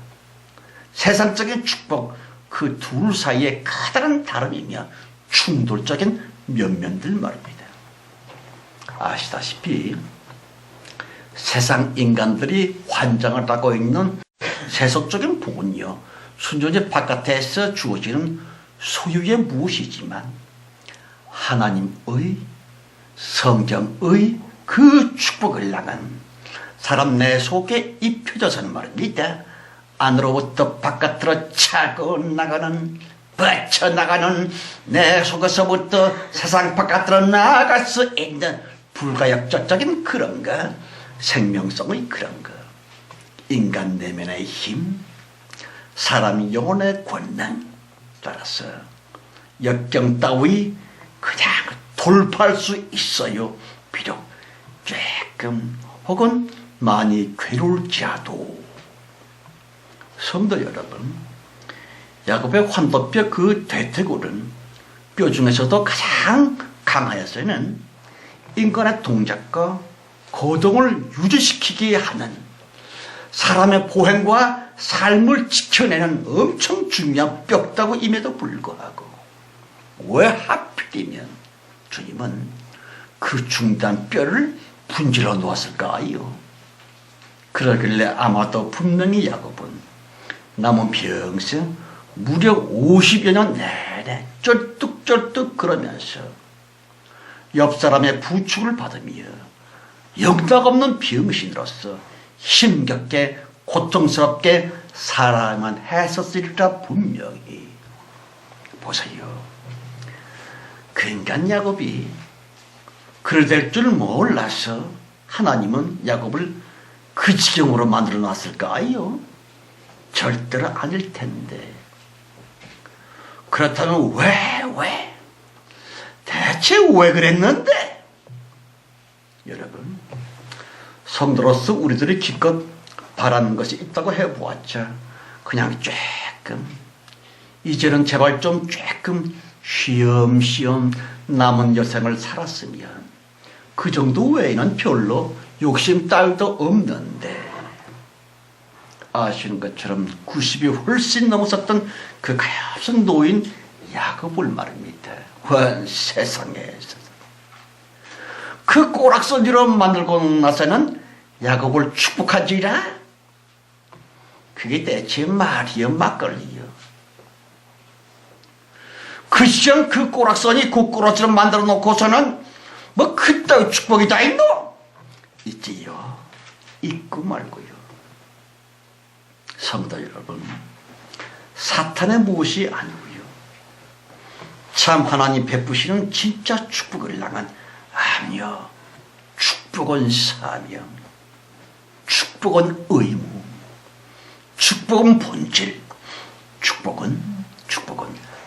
세상적인 축복 그 둘 사이에 커다란 다름이며 충돌적인 면면들 말입니다. 아시다시피 세상 인간들이 환장을 하고 있는 세속적인 부분이요 순전히 바깥에서 주어지는 소유의 무엇이지만 하나님의 성경의 그 축복을 향한 사람 내 속에 입혀져서는 말입니다. 안으로부터 바깥으로 차고 나가는 뻗쳐나가는 내 속에서부터 세상 바깥으로 나아갈 수 있는 불가역적인 그런 것 생명성의 그런 것 인간 내면의 힘 사람 영혼의 권능 따라서 역경 따위 그냥 돌파할 수 있어요. 비록 조금 혹은 많이 괴로울지라도 성도 여러분 야곱의 환도뼈 그 대퇴골은 뼈 중에서도 가장 강하여서는 인간의 동작과 거동을 유지시키게 하는 사람의 보행과 삶을 지켜내는 엄청 중요한 뼈다구임에도 불구하고 왜 하필이면 주님은 그 중단 뼈를 분질러 놓았을까요? 그러길래 아마도 분명히 야곱은 남은 평생 무려 50여 년 내내 쩔뚝쩔뚝 그러면서 옆 사람의 부축을 받으며 영락없는 병신으로서 힘겹게 고통스럽게 살아야만 했었으리라 분명히. 보세요. 그 인간 야곱이 그래 될 줄 몰라서 하나님은 야곱을 그 지경으로 만들어 놨을까요? 절대로 아닐 텐데. 그렇다면 왜? 대체 왜 그랬는데? 여러분, 성도로서 우리들이 기껏 바라는 것이 있다고 해보았자 그냥 조금 이제는 제발 좀 조금 쉬엄쉬엄 남은 여생을 살았으면 그 정도 외에는 별로 욕심 따위도 없는데 아시는 것처럼 90이 훨씬 넘었었던 그 가엾은 노인 야곱을 말입니다. 원 세상에 그 꼬락서지로 만들고 나서는 야곱을 축복하지라? 그게 대체 말이여 막걸리여. 그 시간 그 꼬락선이 국꾸러지를 만들어 놓고서는 뭐 그따위 축복이 다 있노? 있지요. 있고 말고요. 성도 여러분, 사탄의 무엇이 아니고요. 참 하나님 베푸시는 진짜 축복을 향한 아니요. 축복은 사명, 축복은 의무, 축복은 본질, 축복은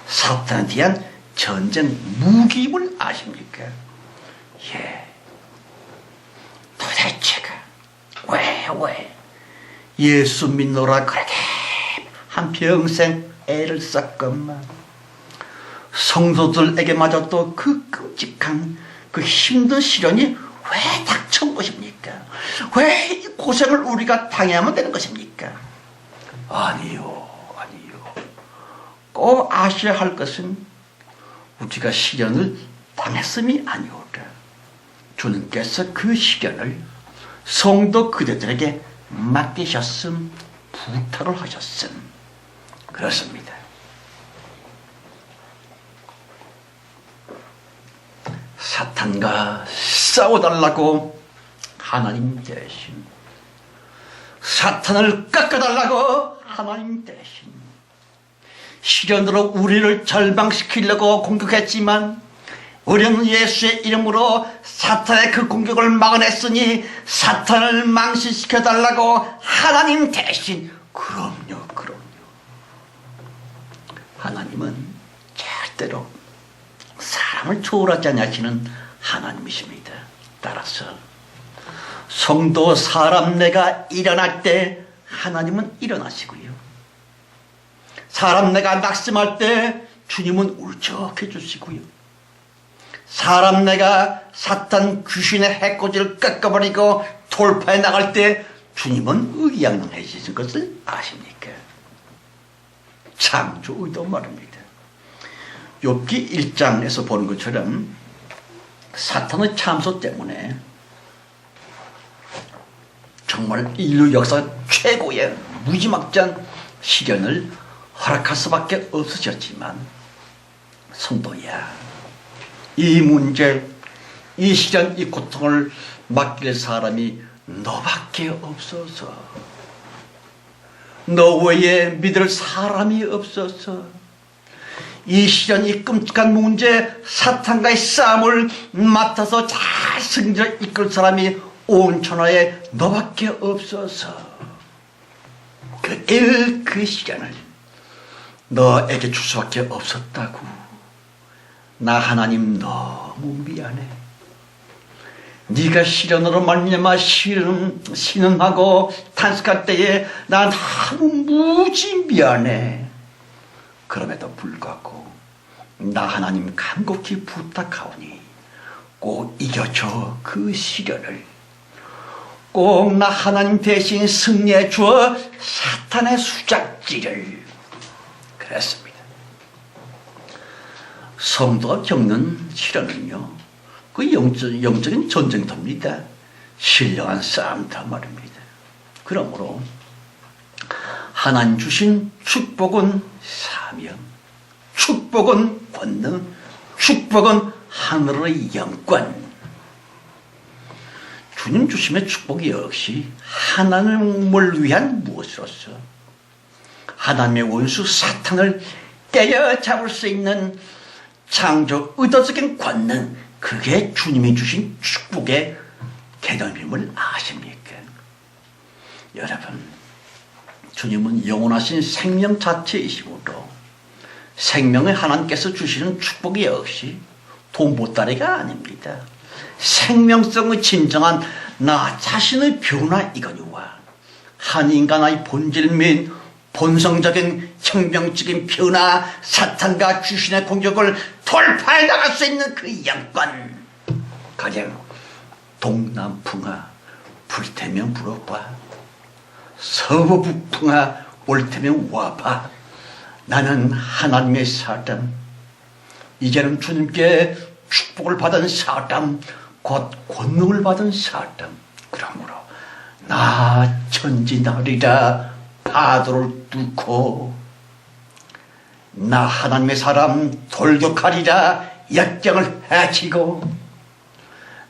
사탄에 대한 전쟁 무기임을 아십니까? 예. 도대체가 왜 예수 믿노라 그렇게 한평생 애를 썼건만 성도들에게마저 그 끔찍한 그 힘든 시련이 왜 닥쳐온 것입니까? 왜 이 고생을 우리가 당해야만 되는 것입니까? 아니요. 꼭 아셔야 할 것은 우리가 시련을 당했음이 아니오라. 주님께서 그 시련을 성도 그대들에게 맡기셨음, 부탁을 하셨음. 그렇습니다. 사탄과 싸워달라고 하나님 대신, 사탄을 깎아달라고 하나님 대신 시련으로 우리를 절망시키려고 공격했지만 우리는 예수의 이름으로 사탄의 그 공격을 막아냈으니 사탄을 망신시켜달라고 하나님 대신. 그럼요. 하나님은 절대로 사람을 초월하지 않으시는 하나님이십니다. 따라서 성도 사람 내가 일어날 때 하나님은 일어나시고요. 사람 내가 낙심할 때 주님은 울적해 주시고요. 사람 내가 사탄 귀신의 해코지를 꺾어버리고 돌파해 나갈 때 주님은 의양해지신 것을 아십니까? 창조 의도 말입니다. 욥기 1장에서 보는 것처럼 사탄의 참소 때문에 정말 인류 역사 최고의 무지막지한 시련을 허락할 수밖에 없으셨지만 성도야, 이 문제, 이 시련, 이 고통을 맡길 사람이 너밖에 없어서, 너 외에 믿을 사람이 없어서 이 시련, 이 끔찍한 문제, 사탄과의 싸움을 맡아서 잘 승리를 이끌 사람이 온 천하에 너밖에 없어서 그 시련을 너에게 줄 수밖에 없었다고. 나 하나님 너무 미안해. 네가 시련으로 말미암아 신음하고 탄식할 때에 난 너무 무지 미안해. 그럼에도 불구하고 나 하나님 간곡히 부탁하오니 꼭 이겨줘. 그 시련을 꼭 나 하나님 대신 승리해 주어 사탄의 수작질을. 그랬습니다. 성도가 겪는 시련은요, 그 영적인 전쟁터입니다. 신령한 싸움터 말입니다. 그러므로 하나님 주신 축복은 사명, 축복은 권능, 축복은 하늘의 영권. 주님 주심의 축복이 역시 하나님을 위한 무엇으로서 하나님의 원수 사탄을 때려잡을 수 있는 창조 의도적인 권능, 그게 주님이 주신 축복의 개념임을 아십니까? 여러분, 주님은 영원하신 생명 자체이시므로 생명을 하나님께서 주시는 축복이 역시 돈 보따리가 아닙니다. 생명성의 진정한 나 자신의 변화이거니와 한 인간의 본질 및 본성적인 혁명적인 변화, 사탄과 귀신의 공격을 돌파해 나갈 수 있는 그 영권. 가령 동남풍아 불태면 불어봐, 서부풍아 올 테면 와봐. 나는 하나님의 사람, 이제는 주님께 축복을 받은 사람, 곧 권능을 받은 사람. 그러므로 나 전진하리라. 파도를 뚫고 나 하나님의 사람 돌격하리라 역경을 해치고,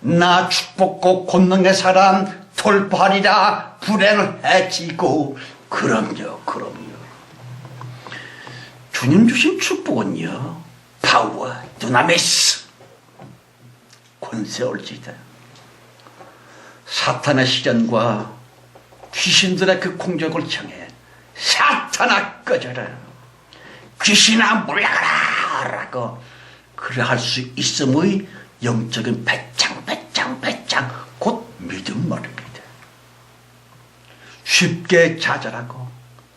나 축복과 권능의 사람 돌파하리라 불행을 해치고. 그럼요. 주님 주신 축복은요, 파워 두나미스, 권세 올지다. 사탄의 시련과 귀신들의 그 공격을 청해 사탄아 꺼져라, 귀신아 물러가라 라고 그래 할 수 있음의 영적인 배짱 곧 믿음 말입니다. 쉽게 좌절하고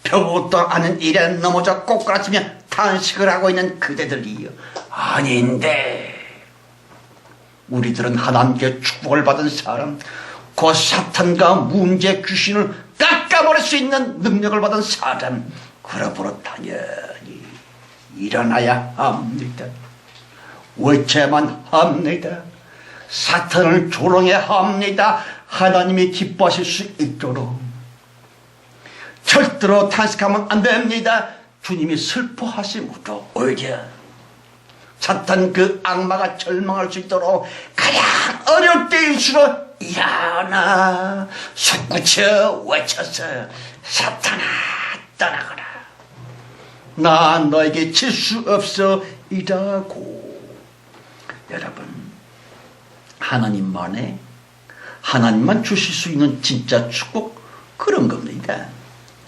별것도 아닌 일에 넘어져 꼬꾸라치며 탄식을 하고 있는 그대들이요, 아닌데 우리들은 하나님께 축복을 받은 사람, 그 사탄과 문제 귀신을 깎아버릴 수 있는 능력을 받은 사람, 그러므로 당연히 일어나야 합니다. 외쳐야만 합니다. 사탄을 조롱해야 합니다. 하나님이 기뻐하실 수 있도록. 절대로 탄식하면 안 됩니다. 주님이 슬퍼하심으로 오히려 사탄 그 악마가 절망할 수 있도록 가장 어려울 때일수록 일어나 솟구쳐 외쳐서 사탄아 떠나거라, 나 너에게 질 수 없어 이라고. 여러분, 하나님만 주실 수 있는 진짜 축복, 그런 겁니다.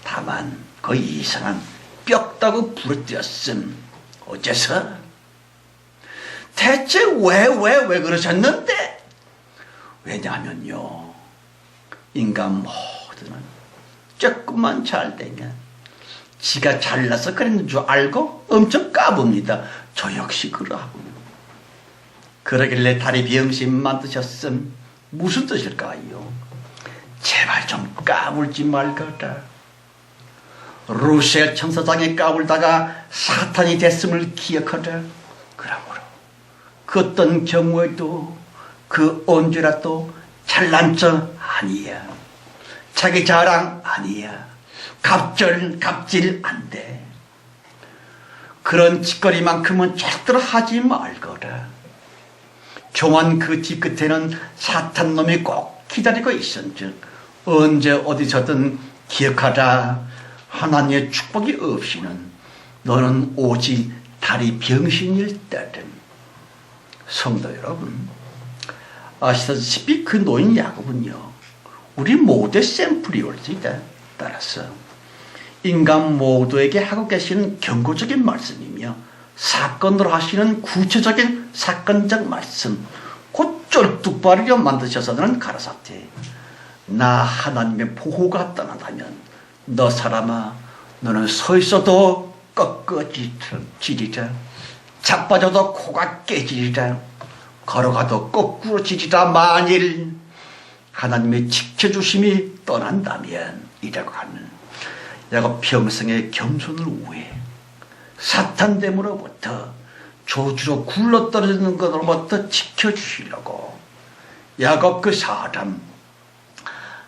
다만 그 이상한 뼈다구 부르뜨렸음. 어째서? 대체 왜 그러셨는데? 왜냐하면요, 인간 모두는 조금만 잘 되면 지가 잘나서 그랬는 줄 알고 엄청 까붑니다. 저 역시 그러하고요. 그러길래 다리 병신 만드셨음. 무슨 뜻일까요? 제발 좀 까불지 말거라. 루시엘 천사장에 까불다가 사탄이 됐음을 기억하라. 그러므로 그 어떤 경우에도 그 언제라도 잘난 척 아니야, 자기 자랑 아니야, 갑질 안 돼. 그런 짓거리만큼은 절대로 하지 말거라. 종한 그 뒤끝에는 사탄 놈이 꼭 기다리고 있은즉 언제 어디서든 기억하라. 하나님의 축복이 없이는 너는 오직 다리 병신일 때든. 성도 여러분, 아시다시피 그 노인 야곱은요, 우리 모두의 샘플이 올지다. 따라서 인간 모두에게 하고 계시는 경고적인 말씀이며 사건으로 하시는 구체적인 사건적 말씀, 곧 쫄뚝발이려 만드셔서는 가라사태, 나 하나님의 보호가 떠나다면 너 사람아, 너는 서 있어도 꺾어지리라, 자빠져도 코가 깨지리라, 걸어가도 거꾸로 지리라. 만일 하나님의 지켜주심이 떠난다면 이라고 하는 야곱 평생의 겸손을 위해 사탄됨으로부터 저주로 굴러떨어지는 것으로부터 지켜주시려고 야곱 그 사람,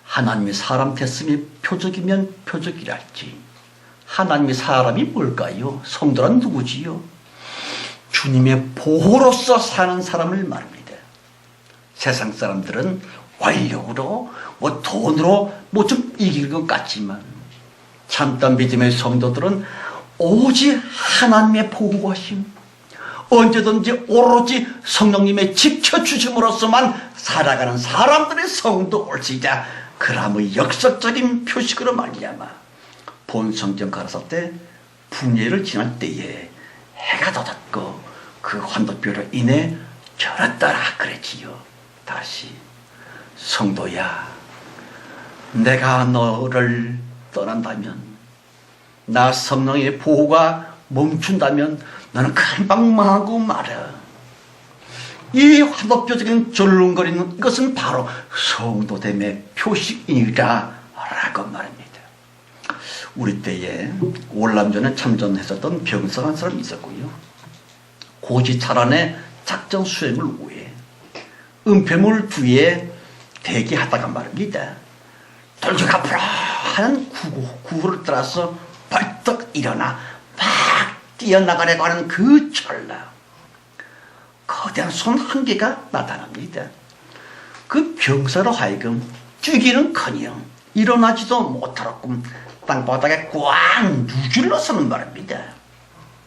하나님이 사람 됐음이 표적이면 표적이랄지 하나님이 사람이 뭘까요? 성도란 누구지요? 주님의 보호로서 사는 사람을 말합니다. 세상 사람들은 권력으로 돈으로 좀 이길 것 같지만 참된 믿음의 성도들은 오직 하나님의 보호하심, 언제든지 오로지 성령님의 지켜주심으로서만 살아가는 사람들의 성도 올지다. 그람의 역사적인 표식으로 말미암아 본성전 가라사 때 분예를 지날 때에 해가 돋았고 그 환도뼈로 인해 절었더라 그랬지요. 다시 성도야, 내가 너를 떠난다면, 나 성령의 보호가 멈춘다면 너는 금방 망하고 말아. 이 환도뼈적인 절름거리는 것은 바로 성도됨의 표식이라 라고 말합니다. 우리 때에 월남전에 참전했었던 병상한 사람이 있었고요, 고지차란의 작전 수행을 위해 은폐물 뒤에 대기하다가 말입니다, 돌격 앞으로 하는 구호를 따라서 벌떡 일어나 막 뛰어나가려고 하는 그 찰나 거대한 손 한 개가 나타납니다. 그 병사로 하여금 뛰기는커녕 일어나지도 못하라고 땅바닥에 꽉 누질러 서는 바랍니다.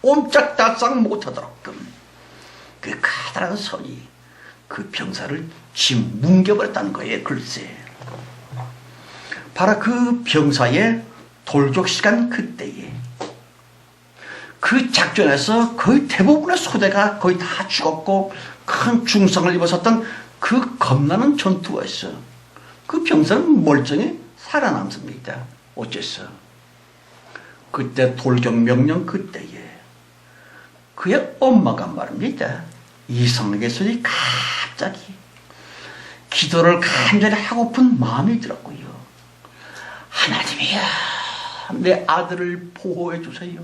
옴짝달싹 못하도록끔 그 가다란 손이 그 병사를 짐 뭉겨버렸다는 거예요. 글쎄, 바로 그 병사의 돌격 시간 그때에 그 작전에서 거의 대부분의 소대가 거의 다 죽었고 큰 중상을 입었었던 그 겁나는 전투에서 그 병사는 멀쩡히 살아남습니다. 어째서? 그때 돌격 명령 그때에 그의 엄마가 말입니다. 이상하게 소리 갑자기 기도를 간절히 하고픈 마음이 들었고요. 하나님이야, 내 아들을 보호해 주세요.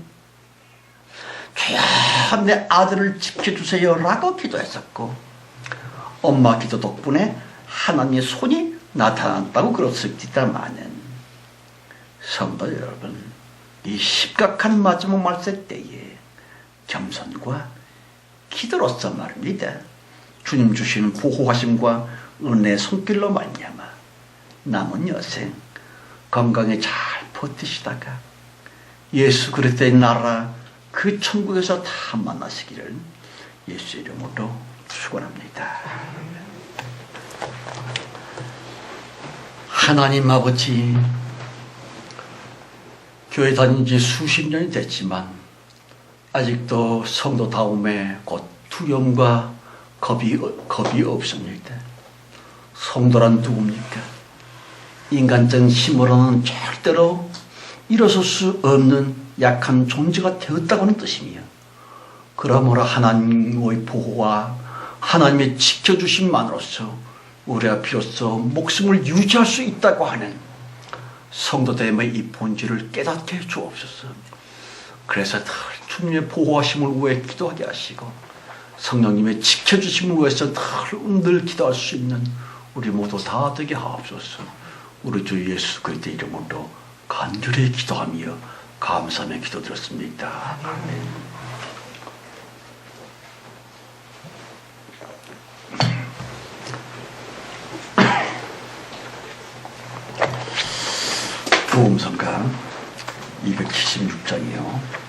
주여, 내 아들을 지켜주세요 라고 기도했었고, 엄마 기도 덕분에 하나님의 손이 나타났다고 그렇습니다마는, 성도 여러분, 이 심각한 마지막 말세 때에 겸손과 기도로서 말입니다. 주님 주시는 보호하심과 은혜의 손길로 말미암아 남은 여생 건강히 잘 버티시다가 예수 그리스도의 나라 그 천국에서 다 만나시기를 예수 이름으로 축원합니다. 하나님 아버지, 교회 다닌 지 수십 년이 됐지만 아직도 성도다움에 곧 두려움과 겁이 없습니다. 성도란 누굽니까? 인간적인 힘으로는 절대로 일어설 수 없는 약한 존재가 되었다고 하는 뜻이며, 그러므로 하나님의 보호와 하나님의 지켜주심만으로써 우리가 비로소 목숨을 유지할 수 있다고 하는 성도됨의 이 본질을 깨닫게 해 주옵소서. 그래서 늘 주님의 보호하심을 위해 기도하게 하시고 성령님의 지켜주심을 위해서 늘 기도할 수 있는 우리 모두 다 되게 하옵소서. 우리 주 예수 그리스도의 이름으로 간절히 기도하며 감사하며 기도드렸습니다. 아멘. 부음성가 276장이요.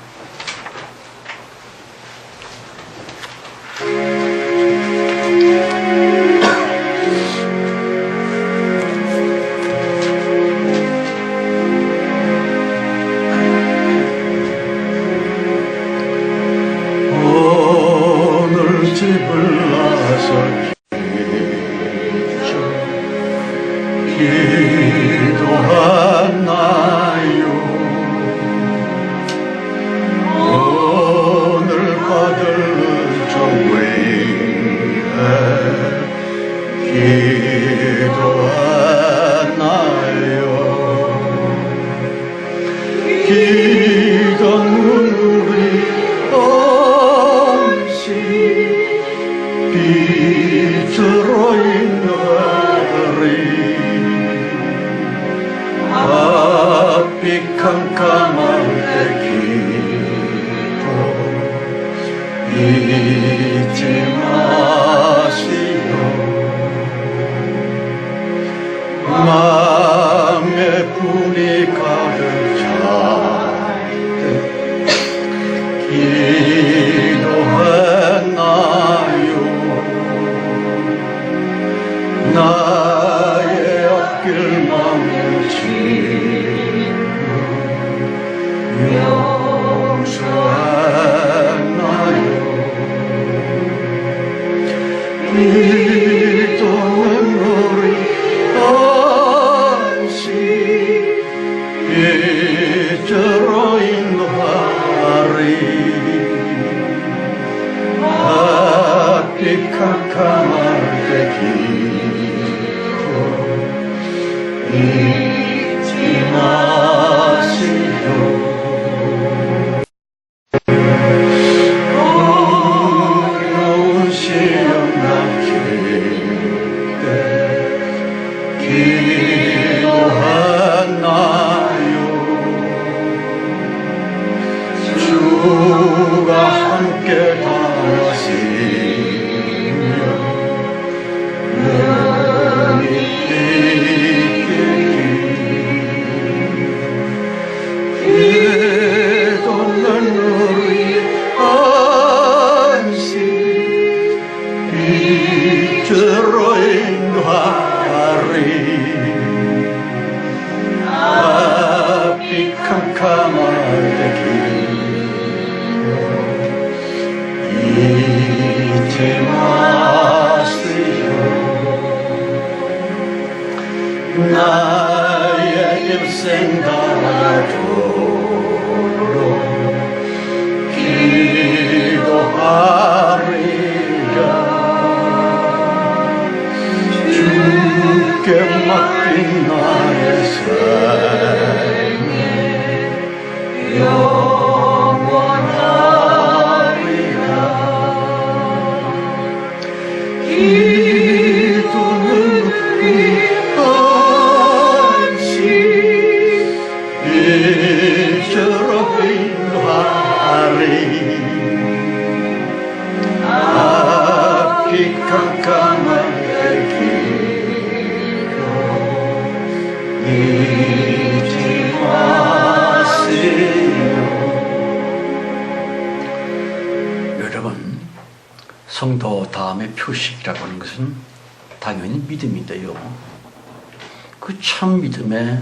오늘 집을 나서 기도하나요? 오늘 받을 조회에 기도하나요? 기도는 우리 없이 빛으로 인도하리. 앞이 캄캄할 때 기도 잊지 마시오. 마음에 분이 가득 찰 때 기도하나요? 나의 앞길 멈추고 용서하나요? 기도는 우리 없이 빛으로 인도하리. 앞이 캄캄할 때 기도 잊지 마시오. 어려운 시험 닥칠 때 기도하나요? 주 빛으로 인도하리 앞이 캄캄할 때 잊지 마세요 나의 일생 다하도록 기도하리라 주께 맡긴 나의 삶 영원하리라 기도는 위한시 빛으로 인도하리 앞이 캄캄한 때 잊지 마세요. 여러분, 성도 다음의 표식이라고 하는 것은 당연히 믿음인데요. 그 참 믿음의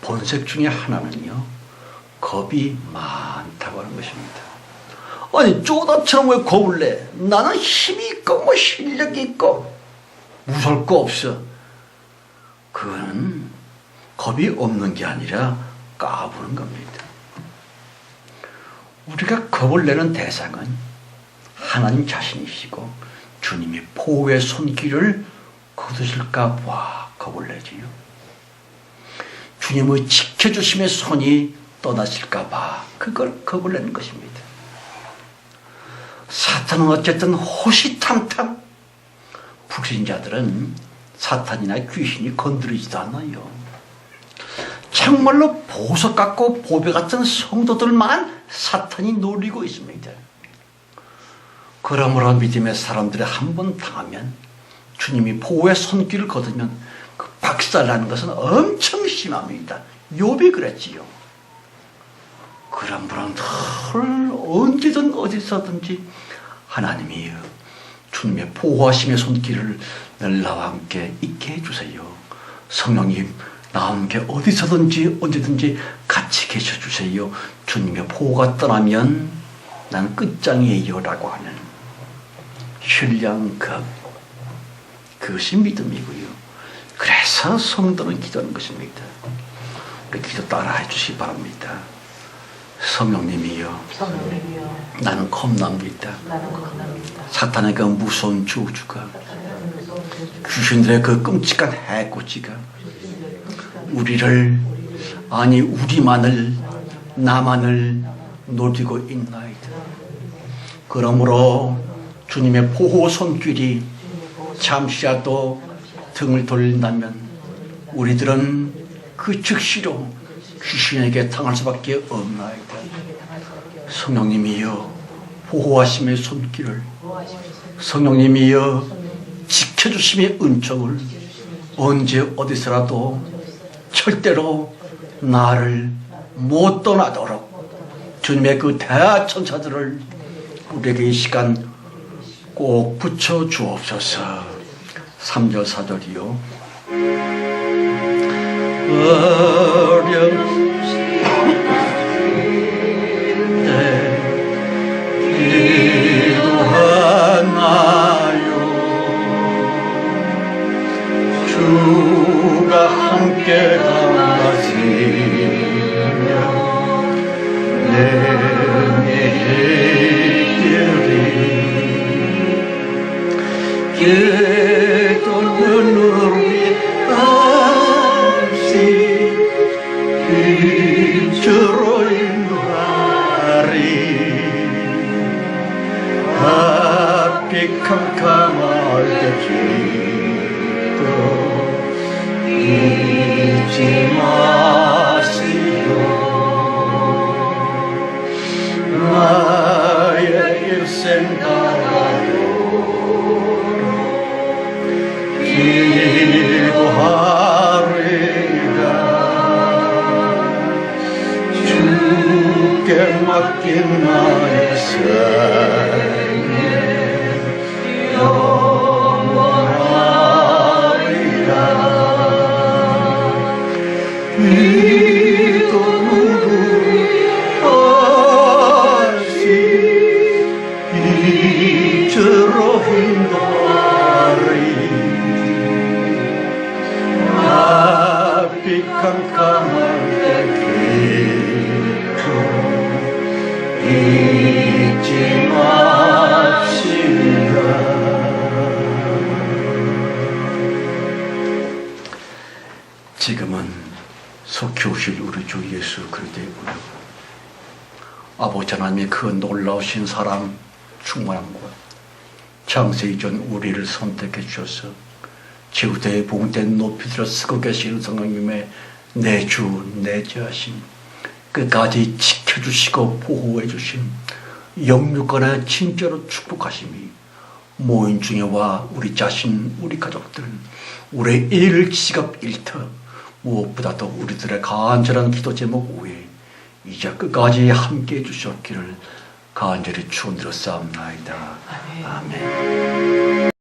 본색 중에 하나는요, 겁이 많다고 하는 것입니다. 아니, 쪼다처럼 왜 겁을 내? 나는 힘이 있고 뭐 실력이 있고 무서울 거 없어. 그거는 겁이 없는 게 아니라 까부는 겁니다. 우리가 겁을 내는 대상은 하나님 자신이시고 주님이 보호의 손길을 거두실까 봐 겁을 내지요. 주님의 지켜주심의 손이 떠나실까 봐 그걸 겁을 내는 것입니다. 사탄은 어쨌든 호시탐탐, 불신자들은 사탄이나 귀신이 건드리지도 않아요. 정말로 보석 같고 보배 같은 성도들만 사탄이 놀리고 있습니다. 그러므로 믿음의 사람들이 한 번 당하면, 주님이 보호의 손길을 거두면 그 박살나는 것은 엄청 심합니다. 욥이 그랬지요. 그러므로 늘 언제든 어디서든지 하나님이 주님의 보호하심의 손길을 늘 나와 함께 있게 해주세요. 성령님, 나와 함께 어디서든지 언제든지 같이 계셔주세요. 주님의 보호가 떠나면 난 끝장이에요 라고 하는 신령급, 그것이 믿음이고요. 그래서 성도는 기도하는 것입니다. 우리 기도 따라 해주시기 바랍니다. 성령님이여, 나는 겁납니다. 사탄의 그 무서운 저주가, 귀신들의 그 끔찍한 해코지가 우리를, 아니 우리만을, 나만을 노리고 있나이다. 그러므로 주님의 보호 손길이 잠시라도 등을 돌린다면 우리들은 그 즉시로 귀신에게 당할 수밖에 없나이다. 성령님이여, 보호하심의 손길을, 성령님이여, 지켜주심의 은총을 언제 어디서라도 절대로 나를 못 떠나도록 주님의 그 대천사들을 우리에게 이 시간 꼭 붙여 주옵소서. 3절 4절이요. 기도하나요 주가 함께 강하시며 내게 기도는 우리 앞시 빛으로 인도하리 앞이 캄캄할 때 기도 잊지 마시오 나의 일생 다하도록 캄캄할 때 잊지 맙시다. 지금은 속히 오실 우리 주 예수 그리스도의 오늘 아버지 하나님의 그 놀라우신 사랑 충만한 것 창세 이전 우리를 선택해 주셔서 지구대의 봉대 높이 들어 쓰고 계시는 성령님의 내주 내재하심 끝까지 지켜주시고 보호해 주심 영육간에 진짜로 축복하심이 모인 중에와 우리 자신 우리 가족들 우리의 일직업 일터 무엇보다도 우리들의 간절한 기도 제목 외에 이제 끝까지 함께해 주셨기를 간절히 축원드려 싸움나이다. 아멘.